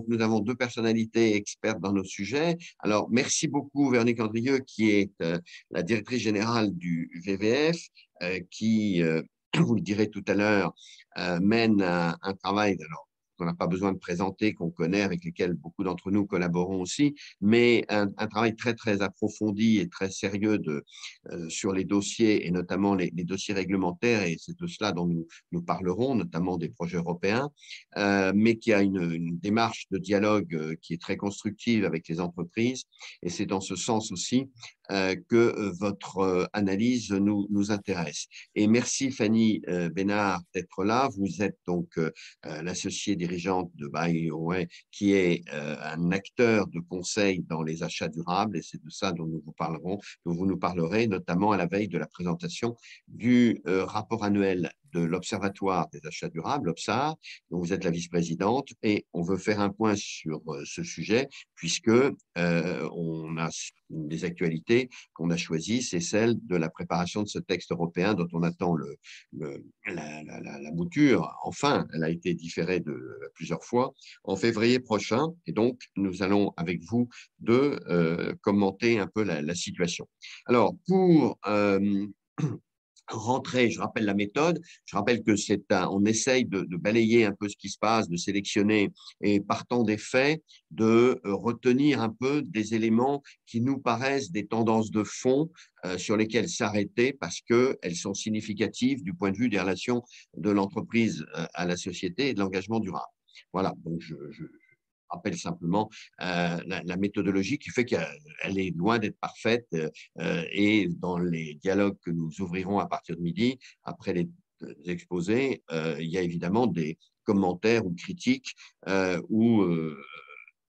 Nous avons deux personnalités expertes dans nos sujets. Alors, merci beaucoup, Véronique Andrieux, qui est la directrice générale du VVF, qui, vous le direz tout à l'heure, mène un travail qu'on n'a pas besoin de présenter, qu'on connaît, avec lequel beaucoup d'entre nous collaborons aussi, mais un travail très, très approfondi et très sérieux sur les dossiers, et notamment les dossiers réglementaires, et c'est de cela dont nous parlerons, notamment des projets européens, mais qui a une démarche de dialogue qui est très constructive avec les entreprises. Et c'est dans ce sens aussi que votre analyse nous intéresse. Et merci Fanny Bénard d'être là. Vous êtes donc l'associée dirigeante de BuyAway, qui est un acteur de conseil dans les achats durables, et c'est de ça dont nous vous parlerons, dont vous nous parlerez, notamment à la veille de la présentation du rapport annuel de l'Observatoire des achats durables, l'OBSAR, dont vous êtes la vice-présidente, et on veut faire un point sur ce sujet, puisque on a une des actualités qu'on a choisies, c'est celle de la préparation de ce texte européen dont on attend la mouture. Enfin, elle a été différée plusieurs fois en février prochain, et donc nous allons avec vous commenter un peu la situation. Alors, pour rentrer, je rappelle la méthode, je rappelle que on essaye de balayer un peu ce qui se passe, de sélectionner et partant des faits, de retenir un peu des éléments qui nous paraissent des tendances de fond sur lesquelles s'arrêter parce qu'elles sont significatives du point de vue des relations de l'entreprise à la société et de l'engagement durable. Voilà, donc je rappelle simplement la méthodologie qui fait qu'elle est loin d'être parfaite et dans les dialogues que nous ouvrirons à partir de midi, après les exposés, il y a évidemment des commentaires ou critiques ou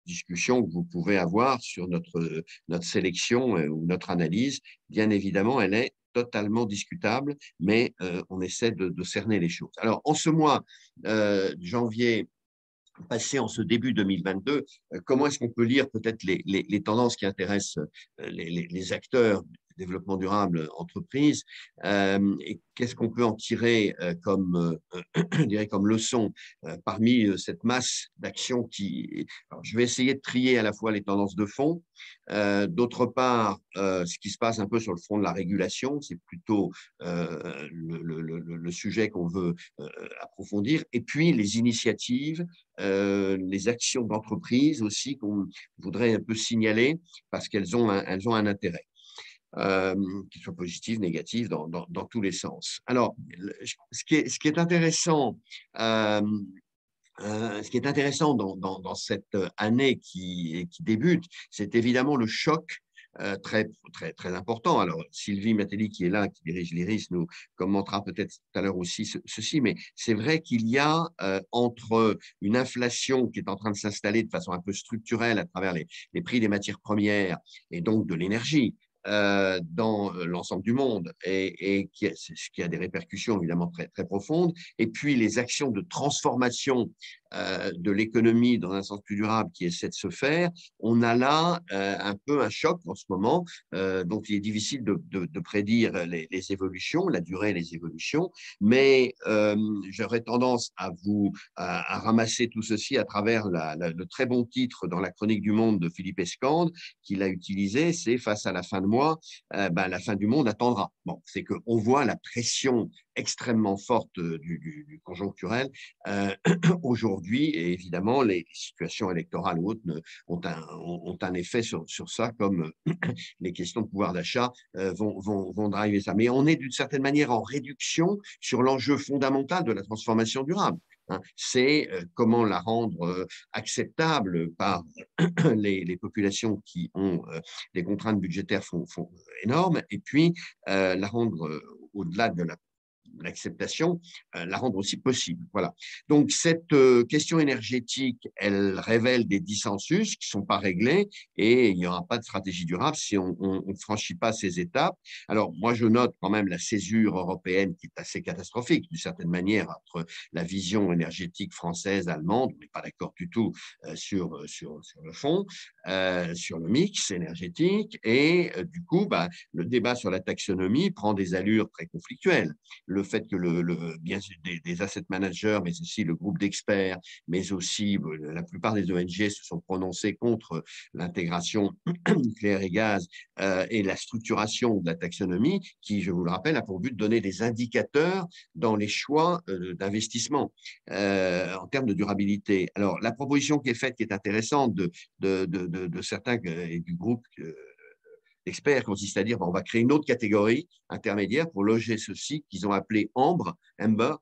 discussions que vous pouvez avoir sur notre sélection ou notre analyse. Bien évidemment, elle est totalement discutable, mais on essaie de cerner les choses. Alors, en ce mois janvier passé en ce début 2022, comment est-ce qu'on peut lire peut-être les tendances qui intéressent les acteurs du développement durable entreprise et qu'est-ce qu'on peut en tirer je dirais comme leçon parmi cette masse d'actions qui… Alors, je vais essayer de trier à la fois les tendances de fond, d'autre part, ce qui se passe un peu sur le front de la régulation, c'est plutôt le sujet qu'on veut approfondir, et puis les initiatives, les actions d'entreprise aussi qu'on voudrait un peu signaler parce qu'elles ont un intérêt. Qu'ils soient positifs, négatifs, dans tous les sens. Alors, ce qui est intéressant, dans cette année qui débute, c'est évidemment le choc très, très, très important. Alors, Sylvie Matelli, qui est là, qui dirige l'IRIS, nous commentera peut-être tout à l'heure aussi ceci, mais c'est vrai qu'il y a entre une inflation qui est en train de s'installer de façon un peu structurelle à travers les prix des matières premières et donc de l'énergie, dans l'ensemble du monde et qui a des répercussions évidemment très, très profondes. Et puis les actions de transformation de l'économie dans un sens plus durable qui essaie de se faire, on a là un peu un choc en ce moment, dont il est difficile de prédire les évolutions, la durée et les évolutions, mais j'aurais tendance à ramasser tout ceci à travers le très bon titre dans la Chronique du Monde de Philippe Escande, qu'il a utilisé, c'est « Face à la fin de mois, la fin du monde attendra ». Bon, c'est qu'on voit la pression extrêmement forte du conjoncturel aujourd'hui, et évidemment, les situations électorales ou autres ont un effet sur ça, comme les questions de pouvoir d'achat vont driver ça. Mais on est d'une certaine manière en réduction sur l'enjeu fondamental de la transformation durable. C'est comment la rendre acceptable par les populations qui ont des contraintes budgétaires énormes, et puis la rendre au-delà de l'acceptation, la rendre aussi possible. Voilà. Donc, cette question énergétique, elle révèle des dissensus qui ne sont pas réglés et il n'y aura pas de stratégie durable si on ne franchit pas ces étapes. Alors, moi, je note quand même la césure européenne qui est assez catastrophique, d'une certaine manière, entre la vision énergétique française, allemande. On n'est pas d'accord du tout sur le fond, sur le mix énergétique et du coup, le débat sur la taxonomie prend des allures très conflictuelles. Le le fait que bien sûr des asset managers, mais aussi le groupe d'experts, mais aussi la plupart des ONG se sont prononcés contre l'intégration nucléaire et gaz et la structuration de la taxonomie, qui, je vous le rappelle, a pour but de donner des indicateurs dans les choix d'investissement en termes de durabilité. Alors, la proposition qui est faite, qui est intéressante de certains et du groupe d'experts, consiste à dire bon, on va créer une autre catégorie intermédiaire pour loger ceci qu'ils ont appelé Amber,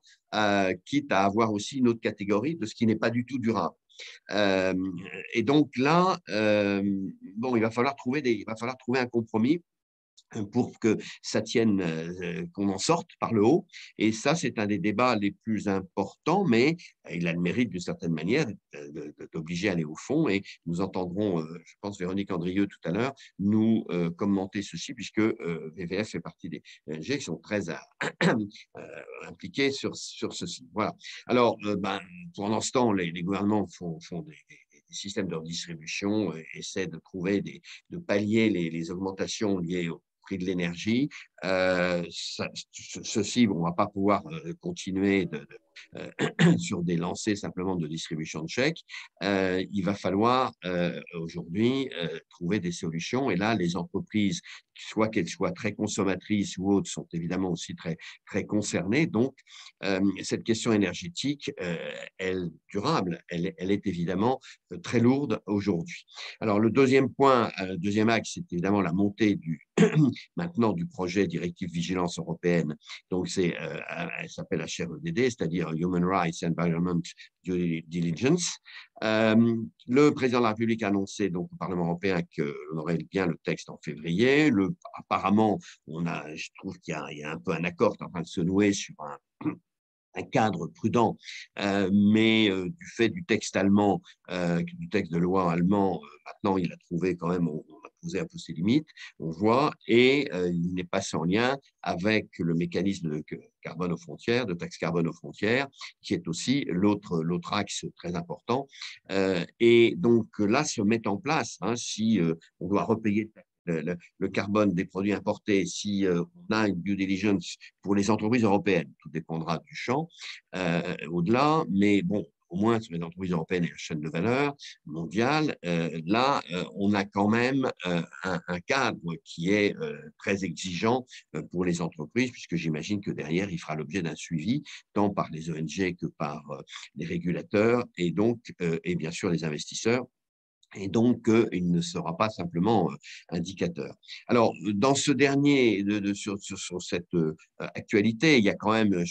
quitte à avoir aussi une autre catégorie de ce qui n'est pas du tout durable. Et donc là, bon, il va falloir trouver un compromis pour que ça tienne, qu'on en sorte par le haut. Et ça, c'est un des débats les plus importants, mais il a le mérite, d'une certaine manière, d'obliger à aller au fond. Et nous entendrons, je pense, Véronique Andrieux tout à l'heure, nous commenter ceci, puisque VVF fait partie des ONG qui sont très impliqués sur ceci. Voilà. Alors, pendant ce temps, les gouvernements font des systèmes de redistribution, essaient de trouver de pallier les augmentations liées au prix de l'énergie. Ceci, on ne va pas pouvoir continuer sur des lancers simplement de distribution de chèques. Il va falloir aujourd'hui trouver des solutions. Et là, les entreprises, soit qu'elles soient très consommatrices ou autres, sont évidemment aussi très, très concernées. Donc, cette question énergétique, durable, elle est évidemment très lourde aujourd'hui. Alors, le deuxième point, deuxième axe, c'est évidemment la montée maintenant du projet Directive Vigilance européenne. Donc, elle s'appelle HREDD, c'est-à-dire Human Rights Environment Due Diligence. Le président de la République a annoncé donc, au Parlement européen qu'on aurait bien le texte en février. Apparemment, je trouve qu'il y a un peu un accord en train de se nouer sur un cadre prudent, mais du fait du texte allemand, du texte de loi allemand, maintenant il a trouvé quand même, on a posé un peu ses limites, on voit, et il n'est pas sans lien avec le mécanisme de carbone aux frontières, de taxe carbone aux frontières, qui est aussi l'autre axe très important. Et donc là, se met en place, si on doit repayer le carbone des produits importés, si on a une due diligence pour les entreprises européennes, tout dépendra du champ au-delà, mais bon, au moins sur les entreprises européennes et la chaîne de valeur mondiale, là, on a quand même un cadre qui est très exigeant pour les entreprises, puisque j'imagine que derrière, il fera l'objet d'un suivi, tant par les ONG que par les régulateurs et donc, et bien sûr, les investisseurs. Et donc, il ne sera pas simplement indicateur. Alors, dans ce dernier, sur cette actualité, il y a quand même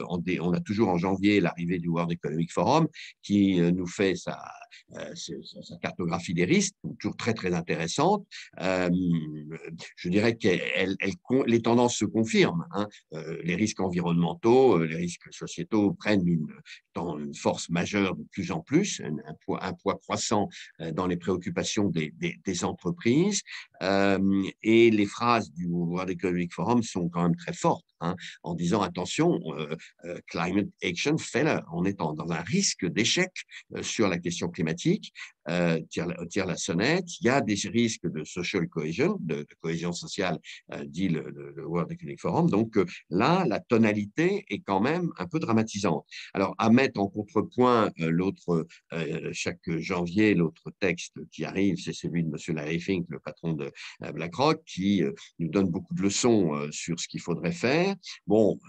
on a toujours en janvier l'arrivée du World Economic Forum qui nous fait sa cartographie des risques, toujours très, très intéressante. Je dirais que les tendances se confirment. Les risques environnementaux, les risques sociétaux prennent une force majeure de plus en plus, un poids croissant dans les préoccupations des entreprises. Et les phrases du World Economic Forum sont quand même très fortes, en disant attention, climate action failure, on est dans un risque d'échec sur la question climatique. Tire la sonnette. Il y a des risques de social cohesion, de cohésion sociale, dit le World Economic Forum. Donc là, la tonalité est quand même un peu dramatisante. Alors, à mettre en contrepoint chaque janvier, l'autre texte qui arrive, c'est celui de M. Larry Fink, le patron de BlackRock, qui nous donne beaucoup de leçons sur ce qu'il faudrait faire. Bon,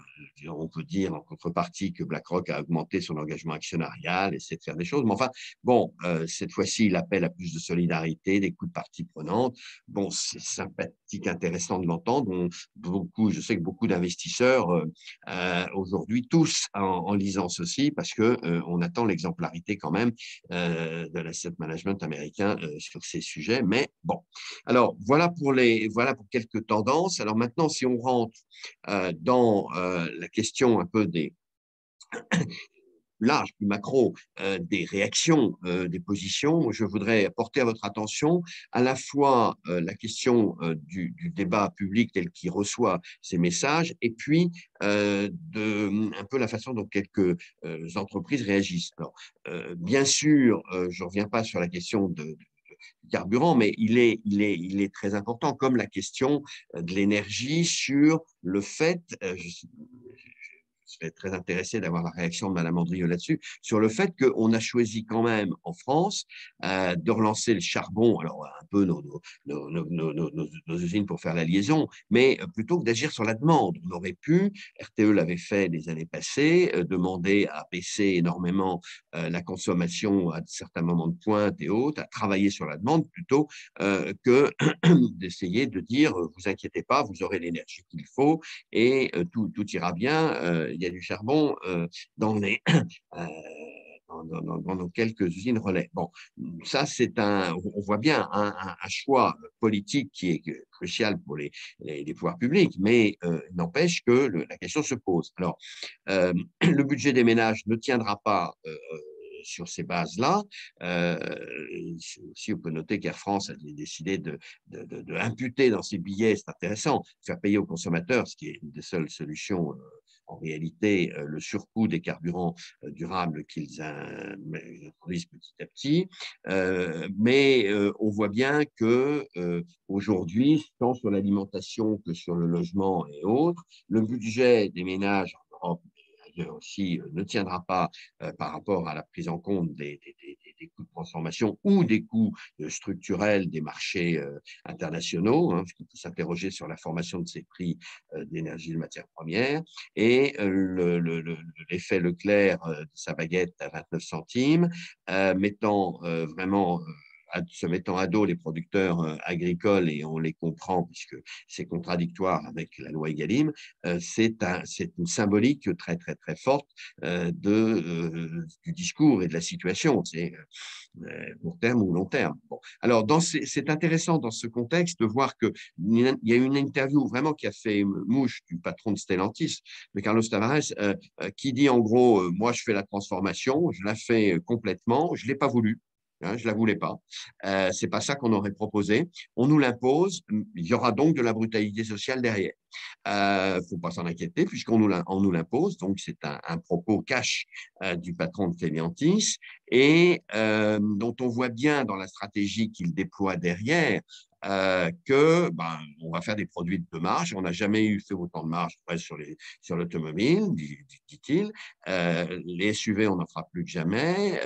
on peut dire en contrepartie que BlackRock a augmenté son engagement actionnarial, essaie de faire des choses, mais enfin, bon, cette fois-ci, il appelle à plus de solidarité, d'écoute de parties prenantes. Bon, c'est sympathique, intéressant de l'entendre. Je sais que beaucoup d'investisseurs aujourd'hui, tous en lisant ceci, parce qu'on attend l'exemplarité quand même de l'asset management américain sur ces sujets. Mais bon, alors voilà pour quelques tendances. Alors maintenant, si on rentre dans la question un peu des large, plus macro, des réactions, des positions, je voudrais porter à votre attention à la fois la question du débat public tel qu'il reçoit ces messages, et puis un peu la façon dont quelques entreprises réagissent. Alors, bien sûr, je ne reviens pas sur la question du carburant, mais il est très important, comme la question de l'énergie sur le fait, serais très intéressé d'avoir la réaction de Madame Andrieux là-dessus, sur le fait qu'on a choisi quand même en France de relancer le charbon, alors un peu nos usines pour faire la liaison, mais plutôt que d'agir sur la demande. On aurait pu, RTE l'avait fait les années passées, demander à baisser énormément la consommation à certains moments de pointe et autres, à travailler sur la demande plutôt que d'essayer de dire vous inquiétez pas, vous aurez l'énergie qu'il faut et tout ira bien. Il y a du charbon dans les dans nos quelques usines relais. Bon, ça, on voit bien un choix politique qui est crucial pour les pouvoirs publics, mais n'empêche que la question se pose. Alors, le budget des ménages ne tiendra pas sur ces bases-là. Si on peut noter qu'Air France a décidé de imputer dans ses billets, c'est intéressant, faire payer aux consommateurs, ce qui est une des seules solutions en réalité, le surcoût des carburants durables qu'ils introduisent petit à petit. Mais on voit bien que aujourd'hui, tant sur l'alimentation que sur le logement et autres, le budget des ménages en Europe aussi ne tiendra pas par rapport à la prise en compte des coûts de transformation ou des coûts structurels des marchés internationaux, hein, qui peut s'interroger sur la formation de ces prix d'énergie et de matières premières, et l'effet Leclerc de sa baguette à 29 centimes, mettant vraiment se mettant à dos les producteurs agricoles, et on les comprend puisque c'est contradictoire avec la loi Egalim, c'est une symbolique très, très, très forte du discours et de la situation. C'est court terme ou long terme. Bon. Alors, c'est intéressant dans ce contexte de voir qu'il y a une interview vraiment qui a fait mouche du patron de Stellantis, de Carlos Tavares, qui dit en gros, moi je fais la transformation, je la fais complètement, je ne l'ai pas voulu. Hein, je ne la voulais pas. Ce n'est pas ça qu'on aurait proposé. On nous l'impose. Il y aura donc de la brutalité sociale derrière. Il ne faut pas s'en inquiéter puisqu'on nous l'impose. Donc, c'est un propos cash du patron de Stellantis et dont on voit bien dans la stratégie qu'il déploie derrière on va faire des produits de marge. On n'a jamais fait autant de marge sur l'automobile, dit-il. Les SUV, on n'en fera plus que jamais.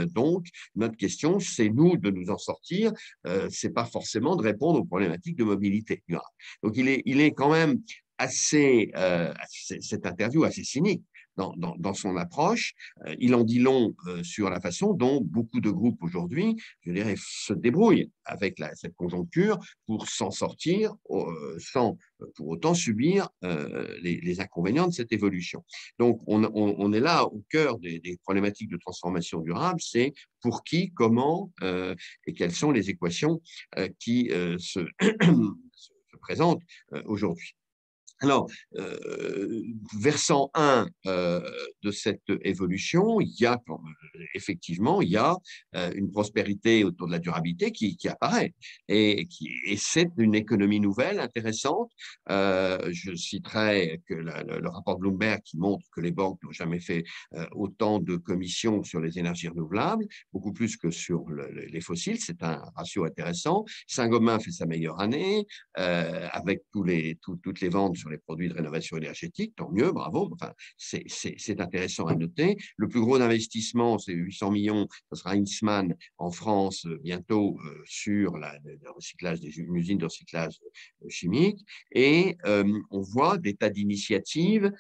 Donc, notre question, c'est nous de nous en sortir. Ce n'est pas forcément de répondre aux problématiques de mobilité durable. Donc, il est quand même cette interview assez cynique dans son approche. Il en dit long sur la façon dont beaucoup de groupes aujourd'hui, je dirais, se débrouillent avec cette conjoncture pour s'en sortir sans pour autant subir les inconvénients de cette évolution. Donc, on est là au cœur des problématiques de transformation durable, c'est pour qui, comment et quelles sont les équations qui se présentent aujourd'hui. Alors, versant 1 de cette évolution, il y a effectivement une prospérité autour de la durabilité qui apparaît. Et c'est une économie nouvelle, intéressante. Je citerai que le rapport Bloomberg qui montre que les banques n'ont jamais fait autant de commissions sur les énergies renouvelables, beaucoup plus que sur les fossiles. C'est un ratio intéressant. Saint-Gobain fait sa meilleure année avec toutes les ventes sur les produits de rénovation énergétique, tant mieux, bravo. Enfin, c'est intéressant à noter. Le plus gros investissement, c'est 800 millions, ce sera Eastman en France bientôt sur le recyclage une usine de recyclage chimique. Et on voit des tas d'initiatives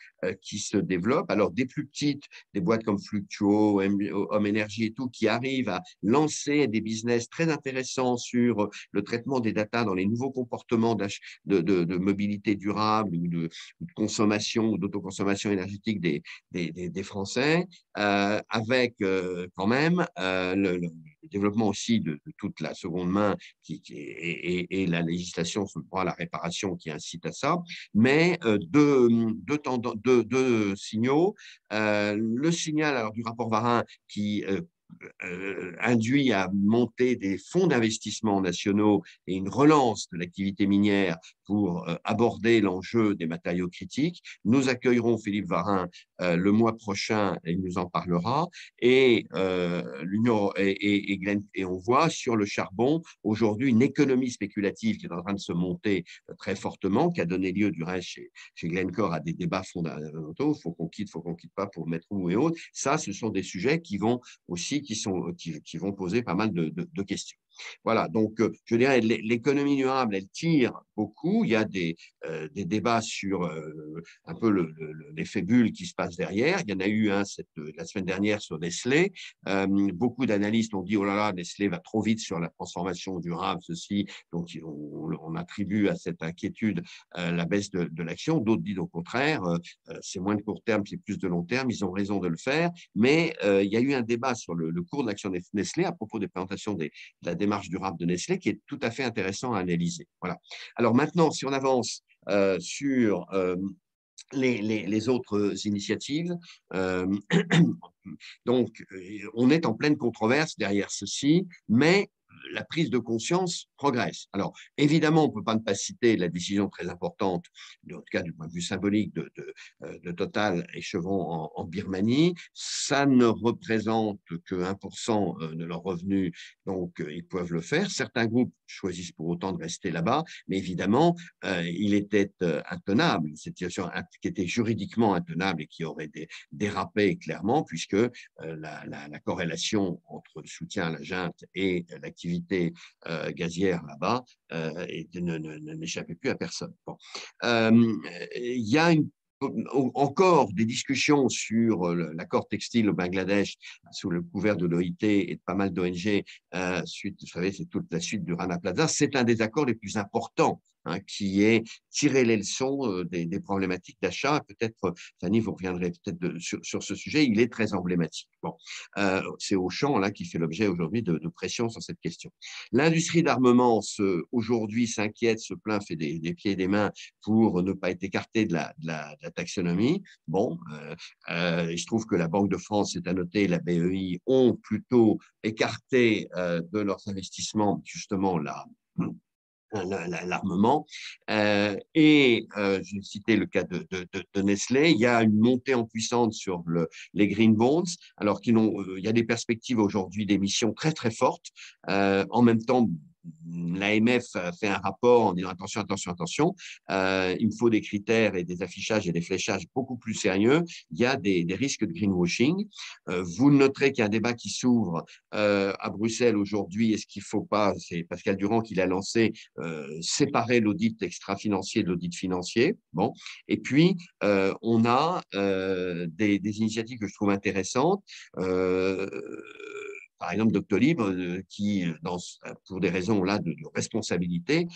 qui se développent. Alors, des plus petites, des boîtes comme Fluctuo, Home Energy et tout, qui arrivent à lancer des business très intéressants sur le traitement des data dans les nouveaux comportements de mobilité durable ou de consommation ou d'autoconsommation énergétique des Français, avec quand même le développement aussi de toute la seconde main et la législation sur le droit à la réparation qui incite à ça, mais deux signaux. Le signal alors, du rapport Varin qui induit à monter des fonds d'investissement nationaux et une relance de l'activité minière pour aborder l'enjeu des matériaux critiques. Nous accueillerons Philippe Varin le mois prochain, et il nous en parlera. Et, et on voit sur le charbon aujourd'hui une économie spéculative qui est en train de se monter très fortement, qui a donné lieu du reste chez Glencore à des débats fondamentaux. Faut qu'on quitte pas pour mettre où et autres. Ça, ce sont des sujets qui vont aussi, qui vont poser pas mal de questions. Voilà, donc je dirais l'économie durable, elle tire beaucoup. Il y a des débats sur un peu l'effet bulle qui se passe derrière. Il y en a eu un la semaine dernière sur Nestlé. Beaucoup d'analystes ont dit, oh là là, Nestlé va trop vite sur la transformation durable, ceci. Donc on attribue à cette inquiétude la baisse de l'action. D'autres disent au contraire, c'est moins de court terme, c'est plus de long terme. Ils ont raison de le faire. Mais il y a eu un débat sur le cours de l'action de Nestlé à propos des présentations de la démarche durable de Nestlé qui est tout à fait intéressant à analyser. Voilà. Alors maintenant, si on avance sur les autres initiatives, donc on est en pleine controverse derrière ceci, mais la prise de conscience progresse. Alors, évidemment, on ne peut pas ne pas citer la décision très importante, en tout cas du point de vue symbolique, de Total et Chevron en Birmanie. Ça ne représente que 1% de leurs revenus, donc ils peuvent le faire. Certains groupes choisissent pour autant de rester là-bas, mais évidemment, il était intenable, une situation qui était juridiquement intenable et qui aurait dérapé clairement, puisque la corrélation entre le soutien à la junte et l'activité gazière là-bas n'échappait plus à personne. Bon. Il y a encore des discussions sur l'accord textile au Bangladesh sous le couvert de l'OIT et de pas mal d'ONG. Vous savez, c'est toute la suite du Rana Plaza. C'est un des accords les plus importants, hein, qui est tirer les leçons des problématiques d'achat. Peut-être, Fanny, vous reviendrez peut-être sur ce sujet. Il est très emblématique. Bon, c'est Auchan là qui fait l'objet aujourd'hui de pression sur cette question. L'industrie d'armement aujourd'hui s'inquiète, se plaint, fait des pieds et des mains pour ne pas être écarté de la taxonomie. Bon, il se trouve que la Banque de France, c'est à noter, la BEI ont plutôt écarté de leurs investissements justement l'armement. J'ai cité le cas de Nestlé. Il y a une montée en puissance sur les green bonds, alors qu'il y a des perspectives aujourd'hui d'émissions très, très fortes. En même temps, l'AMF fait un rapport en disant attention, attention, attention, il me faut des critères et des affichages et des fléchages beaucoup plus sérieux. Il y a des risques de greenwashing. Vous noterez qu'il y a un débat qui s'ouvre à Bruxelles aujourd'hui. Est-ce qu'il ne faut pas, c'est Pascal Durand qui l'a lancé, séparer l'audit extra-financier de l'audit financier. Bon. Et puis, on a des initiatives que je trouve intéressantes. Par exemple, Doctolib, qui, pour des raisons là de responsabilité,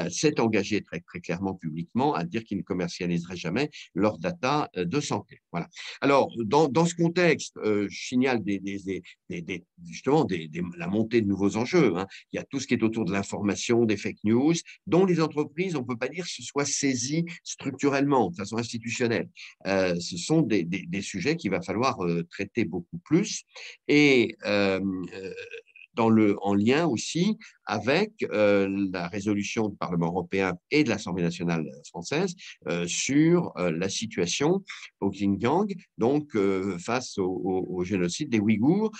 s'est engagé très, très clairement publiquement à dire qu'il ne commercialiserait jamais leurs data de santé. Voilà. Alors, dans ce contexte, je signale justement la montée de nouveaux enjeux. Hein. Il y a tout ce qui est autour de l'information, des fake news, dont les entreprises, on ne peut pas dire que ce soit saisi structurellement, de façon institutionnelle. Ce sont des sujets qu'il va falloir traiter beaucoup plus. Et en lien aussi avec la résolution du Parlement européen et de l'Assemblée nationale française sur la situation au Xinjiang, donc face au génocide des Ouïghours.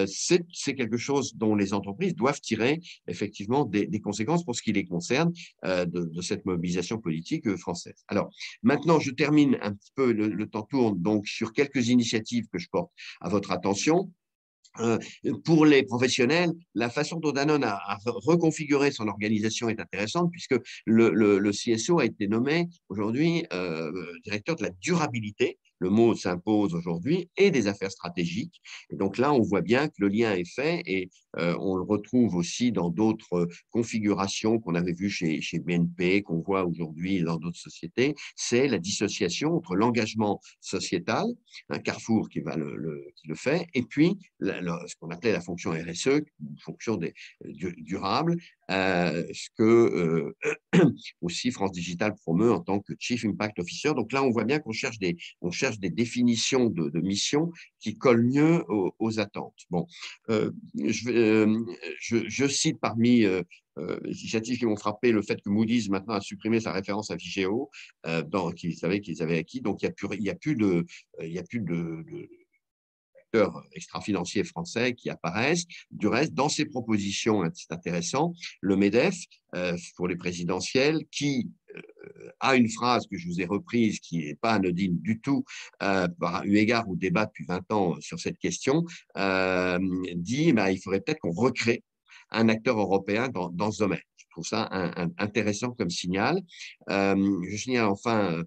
C'est quelque chose dont les entreprises doivent tirer effectivement des conséquences pour ce qui les concerne de cette mobilisation politique française. Alors, maintenant, je termine un petit peu, le temps tourne, donc sur quelques initiatives que je porte à votre attention. Pour les professionnels, la façon dont Danone a reconfiguré son organisation est intéressante puisque le CSO a été nommé aujourd'hui directeur de la durabilité. Le mot s'impose aujourd'hui et des affaires stratégiques. Et donc là, on voit bien que le lien est fait et on le retrouve aussi dans d'autres configurations qu'on avait vues chez BNP, qu'on voit aujourd'hui dans d'autres sociétés, c'est la dissociation entre l'engagement sociétal, un Carrefour qui le fait, et puis ce qu'on appelait la fonction RSE, une fonction durable, ce que aussi France Digital promeut en tant que Chief Impact Officer. Donc là, on voit bien qu'on cherche des définitions de missions qui collent mieux aux attentes. Bon, je cite parmi les initiatives qui m'ont frappé le fait que Moody's maintenant a supprimé sa référence à Vigeo, qu'ils savaient qu'ils avaient acquis. Donc, il n'y a plus de extra-financiers français qui apparaissent. Du reste, dans ces propositions, c'est intéressant, le MEDEF, pour les présidentielles, qui a une phrase que je vous ai reprise, qui n'est pas anodine du tout, eu égard au débat depuis 20 ans sur cette question, dit il faudrait peut-être qu'on recrée un acteur européen dans ce domaine. Je trouve ça intéressant comme signal. Je signale enfin,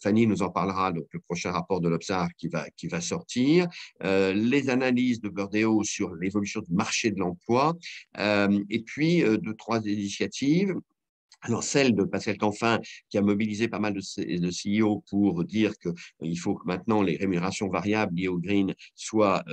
Fanny nous en parlera, donc le prochain rapport de l'Observe qui va sortir, les analyses de Bordeaux sur l'évolution du marché de l'emploi, et puis trois initiatives. Alors, celle de Pascal Canfin, qui a mobilisé pas mal de CEO pour dire qu'il faut que maintenant les rémunérations variables liées au green soient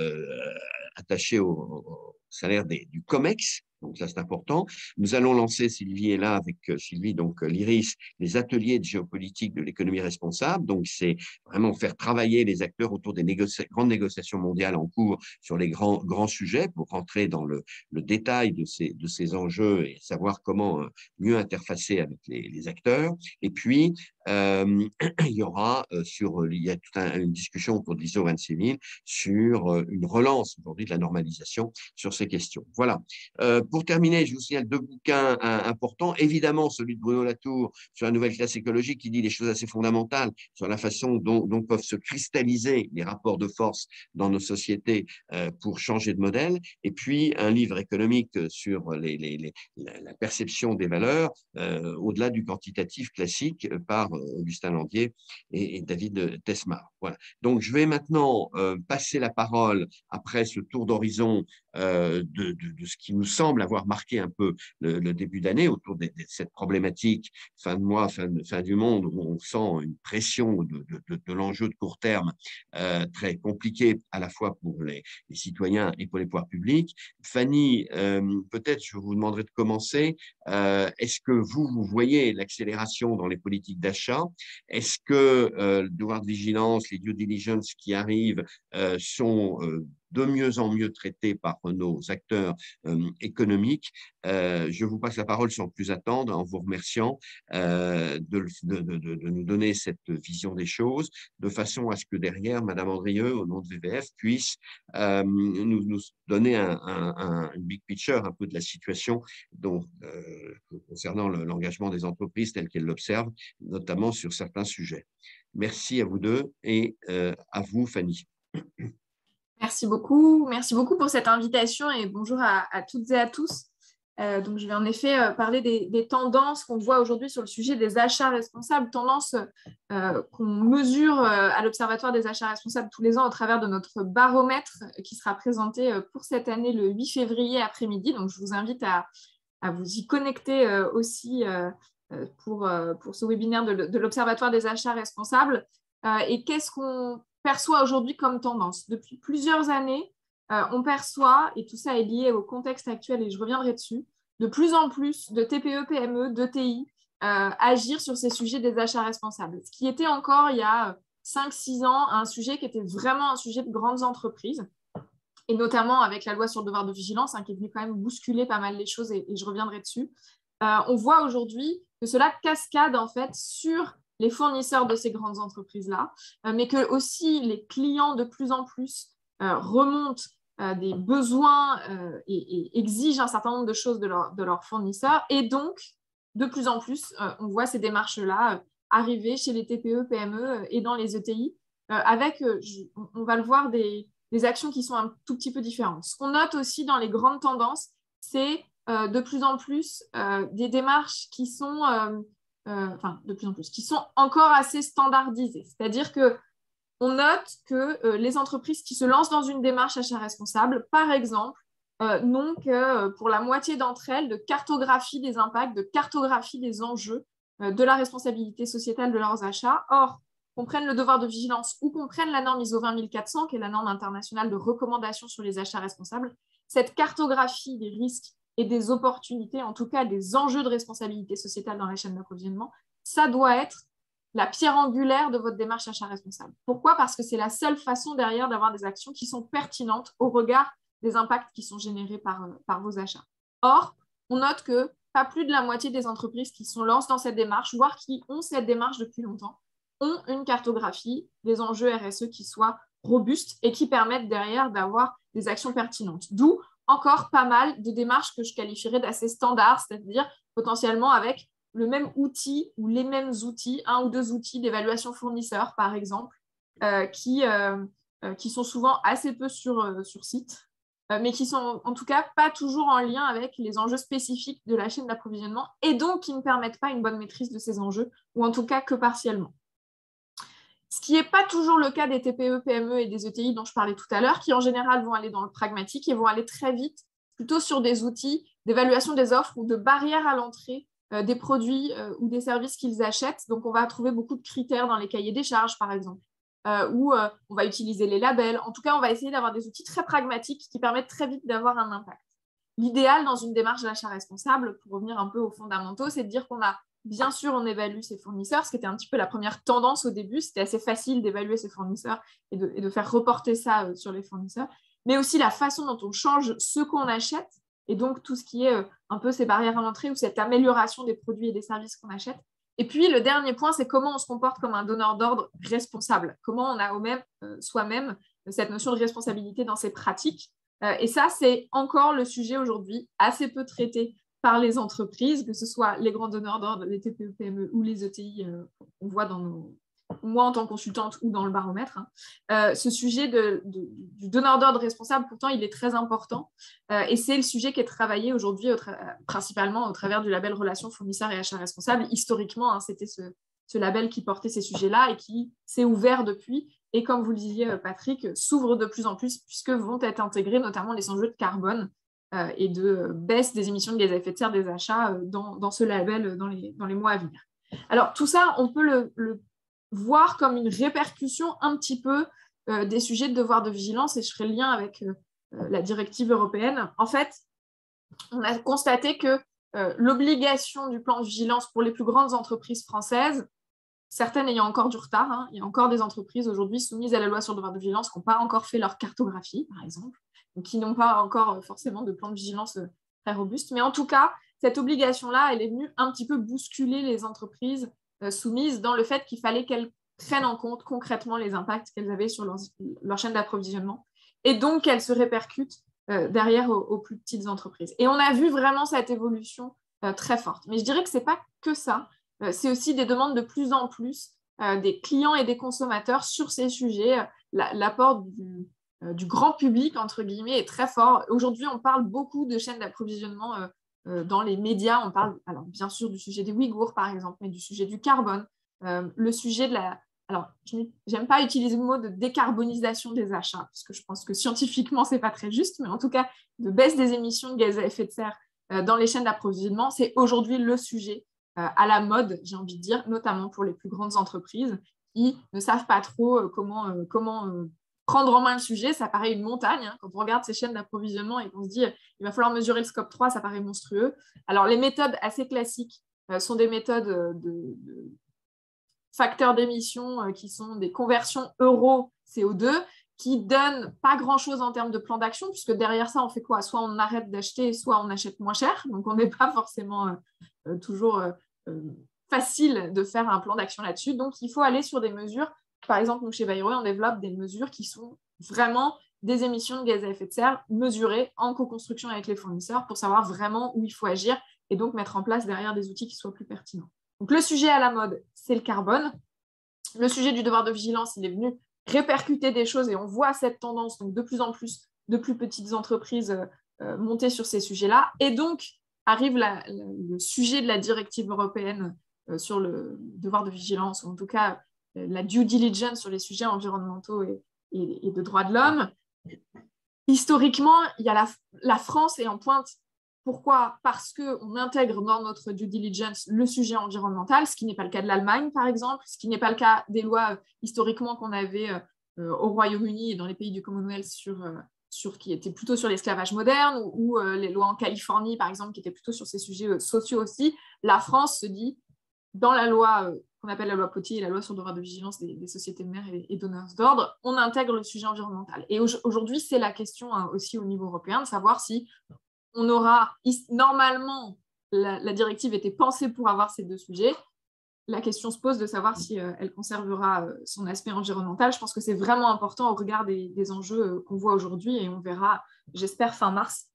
attachées au salaire du COMEX. Donc, ça, c'est important. Nous allons lancer, Sylvie est là avec Sylvie, donc l'IRIS, les ateliers de géopolitique de l'économie responsable. Donc, c'est vraiment faire travailler les acteurs autour des grandes négociations mondiales en cours sur les grands sujets pour rentrer dans le détail de ces enjeux et savoir comment mieux interfacer avec les acteurs. Et puis, il y aura il y a toute une discussion autour de l'ISO 26000 sur une relance aujourd'hui de la normalisation sur ces questions. Voilà. Pour terminer, je vous signale deux bouquins importants. Évidemment, celui de Bruno Latour sur la nouvelle classe écologique qui dit des choses assez fondamentales sur la façon dont peuvent se cristalliser les rapports de force dans nos sociétés pour changer de modèle. Et puis, un livre économique sur la perception des valeurs au-delà du quantitatif classique par Augustin Landier et David Tesmar. Voilà. Donc, je vais maintenant passer la parole après ce tour d'horizon de ce qui nous semble avoir marqué un peu le début d'année autour de cette problématique fin de mois, fin du monde, où on sent une pression de l'enjeu de court terme très compliqué à la fois pour les citoyens et pour les pouvoirs publics. Fanny, peut-être je vous demanderai de commencer. Est-ce que vous voyez l'accélération dans les politiques d'achat? Est-ce que le devoir de vigilance, les due diligence qui arrivent sont de mieux en mieux traités par nos acteurs économiques? Je vous passe la parole sans plus attendre, en vous remerciant de nous donner cette vision des choses, de façon à ce que derrière, Madame Andrieux, au nom de VVF, puisse nous donner une big picture un peu de la situation concernant l'engagement des entreprises tel qu'elles l'observent, notamment sur certains sujets. Merci à vous deux et à vous, Fanny. Merci beaucoup pour cette invitation et bonjour à toutes et à tous. Donc, je vais en effet parler des tendances qu'on voit aujourd'hui sur le sujet des achats responsables, tendances qu'on mesure à l'Observatoire des achats responsables tous les ans au travers de notre baromètre qui sera présenté pour cette année le 8 février après-midi. Donc, je vous invite à vous y connecter aussi pour ce webinaire de l'Observatoire des achats responsables. Et qu'est-ce qu'on perçoit aujourd'hui comme tendance? Depuis plusieurs années, on perçoit, et tout ça est lié au contexte actuel et je reviendrai dessus, de plus en plus de TPE, PME, d'ETI agir sur ces sujets des achats responsables. Ce qui était encore il y a 5-6 ans un sujet qui était vraiment un sujet de grandes entreprises, et notamment avec la loi sur le devoir de vigilance qui est venue quand même bousculer pas mal les choses et je reviendrai dessus. On voit aujourd'hui que cela cascade en fait sur les fournisseurs de ces grandes entreprises-là, mais que aussi les clients de plus en plus remontent des besoins et exigent un certain nombre de choses de leurs fournisseurs. Et donc, de plus en plus, on voit ces démarches-là arriver chez les TPE, PME et dans les ETI, avec, on va le voir, des actions qui sont un tout petit peu différentes. Ce qu'on note aussi dans les grandes tendances, c'est de plus en plus des démarches qui sont qui sont encore assez standardisées. C'est-à-dire qu'on note que les entreprises qui se lancent dans une démarche achat responsable, par exemple, n'ont que pour la moitié d'entre elles de cartographie des impacts, de cartographie des enjeux de la responsabilité sociétale de leurs achats. Or, qu'on prenne le devoir de vigilance ou qu'on prenne la norme ISO 20400, qui est la norme internationale de recommandation sur les achats responsables, cette cartographie des risques et des opportunités, en tout cas des enjeux de responsabilité sociétale dans la chaîne d'approvisionnement, ça doit être la pierre angulaire de votre démarche achat responsable. Pourquoi? Parce que c'est la seule façon derrière d'avoir des actions qui sont pertinentes au regard des impacts qui sont générés par vos achats. Or, on note que pas plus de la moitié des entreprises qui se lancent dans cette démarche, voire qui ont cette démarche depuis longtemps, ont une cartographie des enjeux RSE qui soit robuste et qui permettent derrière d'avoir des actions pertinentes. D'où encore pas mal de démarches que je qualifierais d'assez standards, c'est-à-dire potentiellement avec le même outil ou les mêmes outils, un ou deux outils d'évaluation fournisseur, par exemple, qui sont souvent assez peu sur site, mais qui sont en tout cas pas toujours en lien avec les enjeux spécifiques de la chaîne d'approvisionnement et donc qui ne permettent pas une bonne maîtrise de ces enjeux, ou en tout cas que partiellement. Ce qui n'est pas toujours le cas des TPE, PME et des ETI dont je parlais tout à l'heure, qui en général vont aller dans le pragmatique et vont aller très vite, plutôt sur des outils d'évaluation des offres ou de barrières à l'entrée des produits ou des services qu'ils achètent. Donc, on va trouver beaucoup de critères dans les cahiers des charges, par exemple, où on va utiliser les labels. En tout cas, on va essayer d'avoir des outils très pragmatiques qui permettent très vite d'avoir un impact. L'idéal dans une démarche d'achat responsable, pour revenir un peu aux fondamentaux, c'est de dire qu'on a bien sûr, on évalue ses fournisseurs, ce qui était un petit peu la première tendance au début. C'était assez facile d'évaluer ses fournisseurs et de faire reporter ça sur les fournisseurs, mais aussi la façon dont on change ce qu'on achète, et donc tout ce qui est un peu ces barrières à l'entrée ou cette amélioration des produits et des services qu'on achète. Et puis, le dernier point, c'est comment on se comporte comme un donneur d'ordre responsable, comment on a soi-même cette notion de responsabilité dans ses pratiques. Et ça, c'est encore le sujet aujourd'hui assez peu traité par les entreprises, que ce soit les grands donneurs d'ordre, les TPE, PME ou les ETI, on voit moi en tant que consultante ou dans le baromètre. Ce sujet du donneur d'ordre responsable, pourtant, il est très important et c'est le sujet qui est travaillé aujourd'hui principalement au travers du label Relations fournisseurs et achats responsables. Historiquement, c'était ce label qui portait ces sujets-là et qui s'est ouvert depuis. Et comme vous le disiez, Patrick, s'ouvre de plus en plus puisque vont être intégrés notamment les enjeux de carbone et de baisse des émissions de gaz à effet de serre des achats dans ce label dans les mois à venir. Alors, tout ça, on peut le voir comme une répercussion un petit peu des sujets de devoir de vigilance, et je ferai le lien avec la directive européenne. En fait, on a constaté que l'obligation du plan de vigilance pour les plus grandes entreprises françaises, certaines ayant encore du retard, il y a encore des entreprises aujourd'hui soumises à la loi sur le devoir de vigilance qui n'ont pas encore fait leur cartographie, par exemple, donc qui n'ont pas encore forcément de plan de vigilance très robuste. Mais en tout cas, cette obligation-là, elle est venue un petit peu bousculer les entreprises soumises dans le fait qu'il fallait qu'elles prennent en compte concrètement les impacts qu'elles avaient sur leur chaîne d'approvisionnement et donc qu'elles se répercutent derrière aux plus petites entreprises. Et on a vu vraiment cette évolution très forte. Mais je dirais que ce n'est pas que ça. C'est aussi des demandes de plus en plus des clients et des consommateurs sur ces sujets. L'apport du grand public, entre guillemets, est très fort. Aujourd'hui, on parle beaucoup de chaînes d'approvisionnement dans les médias. On parle, alors, bien sûr, du sujet des Ouïghours, par exemple, mais du sujet du carbone, le sujet de la... Alors, je n'aime pas utiliser le mot de décarbonisation des achats, parce que je pense que scientifiquement, ce n'est pas très juste, mais en tout cas, de baisse des émissions de gaz à effet de serre dans les chaînes d'approvisionnement, c'est aujourd'hui le sujet à la mode, j'ai envie de dire, notamment pour les plus grandes entreprises qui ne savent pas trop comment prendre en main le sujet. Ça paraît une montagne. Quand on regarde ces chaînes d'approvisionnement et qu'on se dit il va falloir mesurer le scope 3, ça paraît monstrueux. Alors, les méthodes assez classiques sont des méthodes de facteurs d'émission qui sont des conversions euro-CO2 qui donnent pas grand-chose en termes de plan d'action, puisque derrière ça, on fait quoi? Soit on arrête d'acheter, soit on achète moins cher. Donc, on n'est pas forcément toujours facile de faire un plan d'action là-dessus. Donc, il faut aller sur des mesures. Par exemple, nous, chez Bayrou, on développe des mesures qui sont vraiment des émissions de gaz à effet de serre mesurées en co-construction avec les fournisseurs pour savoir vraiment où il faut agir et donc mettre en place derrière des outils qui soient plus pertinents. Donc, le sujet à la mode, c'est le carbone. Le sujet du devoir de vigilance, il est venu répercuter des choses et on voit cette tendance, donc de plus en plus de plus petites entreprises monter sur ces sujets-là. Et donc, arrive le sujet de la directive européenne sur le devoir de vigilance, ou en tout cas la due diligence sur les sujets environnementaux et de droits de l'homme. historiquement, il y a la France est en pointe. Pourquoi? Parce qu'on intègre dans notre due diligence le sujet environnemental, ce qui n'est pas le cas de l'Allemagne, par exemple, ce qui n'est pas le cas des lois historiquement qu'on avait au Royaume-Uni et dans les pays du Commonwealth qui étaient plutôt sur l'esclavage moderne, ou les lois en Californie, par exemple, qui étaient plutôt sur ces sujets sociaux aussi. La France se dit, dans la loi qu'on appelle la loi Potier et la loi sur le devoir de vigilance des sociétés mères et donneurs d'ordre, on intègre le sujet environnemental. Et aujourd'hui, c'est la question aussi au niveau européen de savoir si on aura, normalement, la directive était pensée pour avoir ces deux sujets. La question se pose de savoir si elle conservera son aspect environnemental. Je pense que c'est vraiment important au regard des enjeux qu'on voit aujourd'hui, et on verra, j'espère, fin mars,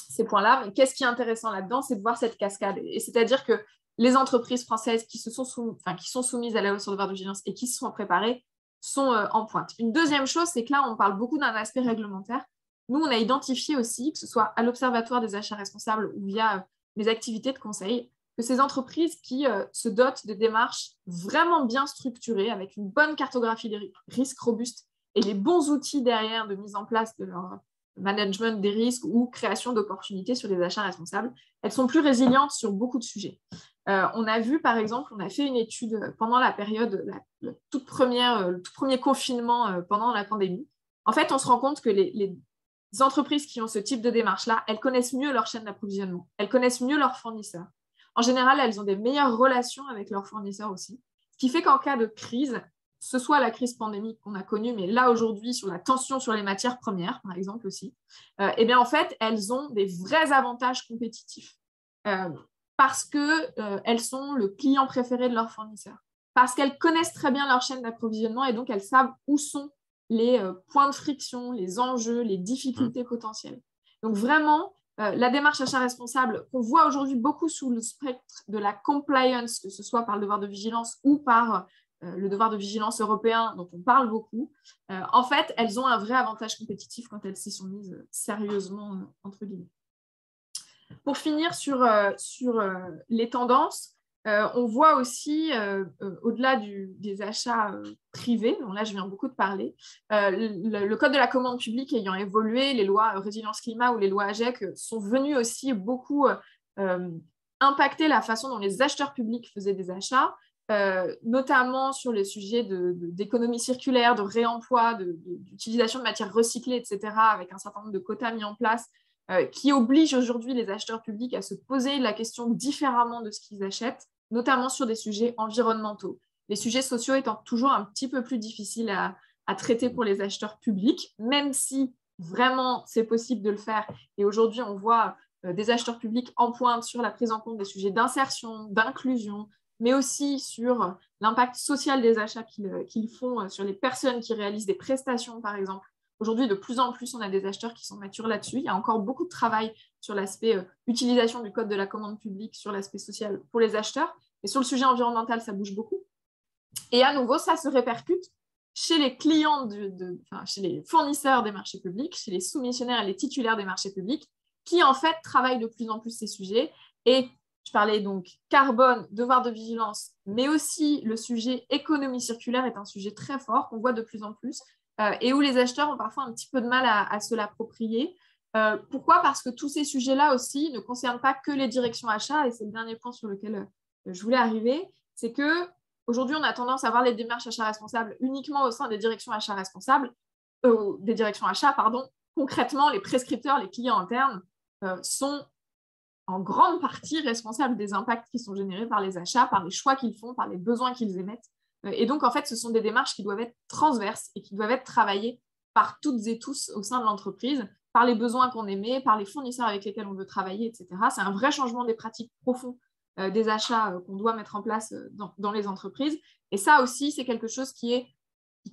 ces points-là. Mais qu'est-ce qui est intéressant là-dedans, c'est de voir cette cascade. Et c'est-à-dire que les entreprises françaises qui sont soumises à la loi sur le devoir de vigilance et qui se sont préparées sont en pointe. Une deuxième chose, c'est que là, on parle beaucoup d'un aspect réglementaire. Nous, on a identifié aussi, que ce soit à l'Observatoire des achats responsables ou via les activités de conseil, que ces entreprises qui se dotent de démarches vraiment bien structurées, avec une bonne cartographie des risques robustes et les bons outils derrière de mise en place de leur management des risques ou création d'opportunités sur les achats responsables, elles sont plus résilientes sur beaucoup de sujets. On a vu, par exemple, on a fait une étude pendant la période, le tout premier confinement pendant la pandémie. En fait, on se rend compte que les entreprises qui ont ce type de démarche-là, elles connaissent mieux leur chaîne d'approvisionnement, elles connaissent mieux leurs fournisseurs. En général, elles ont des meilleures relations avec leurs fournisseurs aussi, ce qui fait qu'en cas de crise, ce soit la crise pandémique qu'on a connue, mais là aujourd'hui sur la tension sur les matières premières, par exemple aussi, eh bien en fait, elles ont des vrais avantages compétitifs parce qu'elles sont le client préféré de leurs fournisseurs, parce qu'elles connaissent très bien leur chaîne d'approvisionnement et donc elles savent où sont les points de friction, les enjeux, les difficultés potentielles. Donc vraiment, la démarche achat responsable qu'on voit aujourd'hui beaucoup sous le spectre de la compliance, que ce soit par le devoir de vigilance ou par le devoir de vigilance européen dont on parle beaucoup, en fait, elles ont un vrai avantage compétitif quand elles s'y sont mises sérieusement, entre guillemets. Pour finir sur les tendances, on voit aussi, au-delà des achats privés, dont là je viens beaucoup de parler, le code de la commande publique ayant évolué, les lois résilience climat ou les lois AGEC sont venues aussi beaucoup impacter la façon dont les acheteurs publics faisaient des achats, notamment sur les sujets d'économie circulaire, de réemploi, d'utilisation de matières recyclées, etc., avec un certain nombre de quotas mis en place, qui obligent aujourd'hui les acheteurs publics à se poser la question différemment de ce qu'ils achètent, notamment sur des sujets environnementaux. Les sujets sociaux étant toujours un petit peu plus difficiles à traiter pour les acheteurs publics, même si vraiment c'est possible de le faire. Et aujourd'hui, on voit des acheteurs publics en pointe sur la prise en compte des sujets d'insertion, d'inclusion, mais aussi sur l'impact social des achats qu'ils font sur les personnes qui réalisent des prestations, par exemple. Aujourd'hui, de plus en plus, on a des acheteurs qui sont matures là-dessus. Il y a encore beaucoup de travail sur l'aspect utilisation du code de la commande publique, sur l'aspect social pour les acheteurs. Et sur le sujet environnemental, ça bouge beaucoup. Et à nouveau, ça se répercute chez les clients, chez les fournisseurs des marchés publics, chez les soumissionnaires et les titulaires des marchés publics, qui en fait travaillent de plus en plus ces sujets. Et je parlais donc carbone, devoir de vigilance, mais aussi le sujet économie circulaire est un sujet très fort qu'on voit de plus en plus. Et où les acheteurs ont parfois un petit peu de mal à se l'approprier. Pourquoi? Parce que tous ces sujets-là aussi ne concernent pas que les directions achats, et c'est le dernier point sur lequel je voulais arriver, c'est qu'aujourd'hui, on a tendance à voir les démarches achats responsables uniquement au sein des directions achats responsables, des directions achats, pardon. Concrètement, les prescripteurs, les clients internes sont en grande partie responsables des impacts qui sont générés par les achats, par les choix qu'ils font, par les besoins qu'ils émettent. Et donc, en fait, ce sont des démarches qui doivent être transverses et qui doivent être travaillées par toutes et tous au sein de l'entreprise, par les besoins qu'on émet, par les fournisseurs avec lesquels on veut travailler, etc. C'est un vrai changement des pratiques profondes des achats qu'on doit mettre en place dans les entreprises. Et ça aussi, c'est quelque chose qui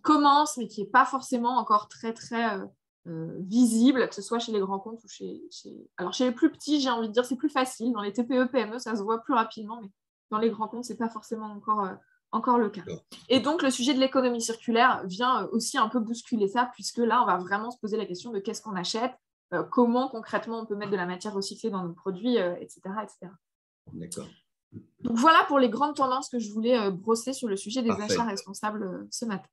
commence, mais qui n'est pas forcément encore très, très visible, que ce soit chez les grands comptes ou Alors, chez les plus petits, j'ai envie de dire, c'est plus facile. Dans les TPE, PME, ça se voit plus rapidement, mais dans les grands comptes, ce n'est pas forcément encore le cas. Et donc, le sujet de l'économie circulaire vient aussi un peu bousculer ça, puisque là, on va vraiment se poser la question de qu'est-ce qu'on achète, comment concrètement on peut mettre de la matière recyclée dans nos produits, etc., etc. D'accord. Donc, voilà pour les grandes tendances que je voulais brosser sur le sujet des achats responsables ce matin.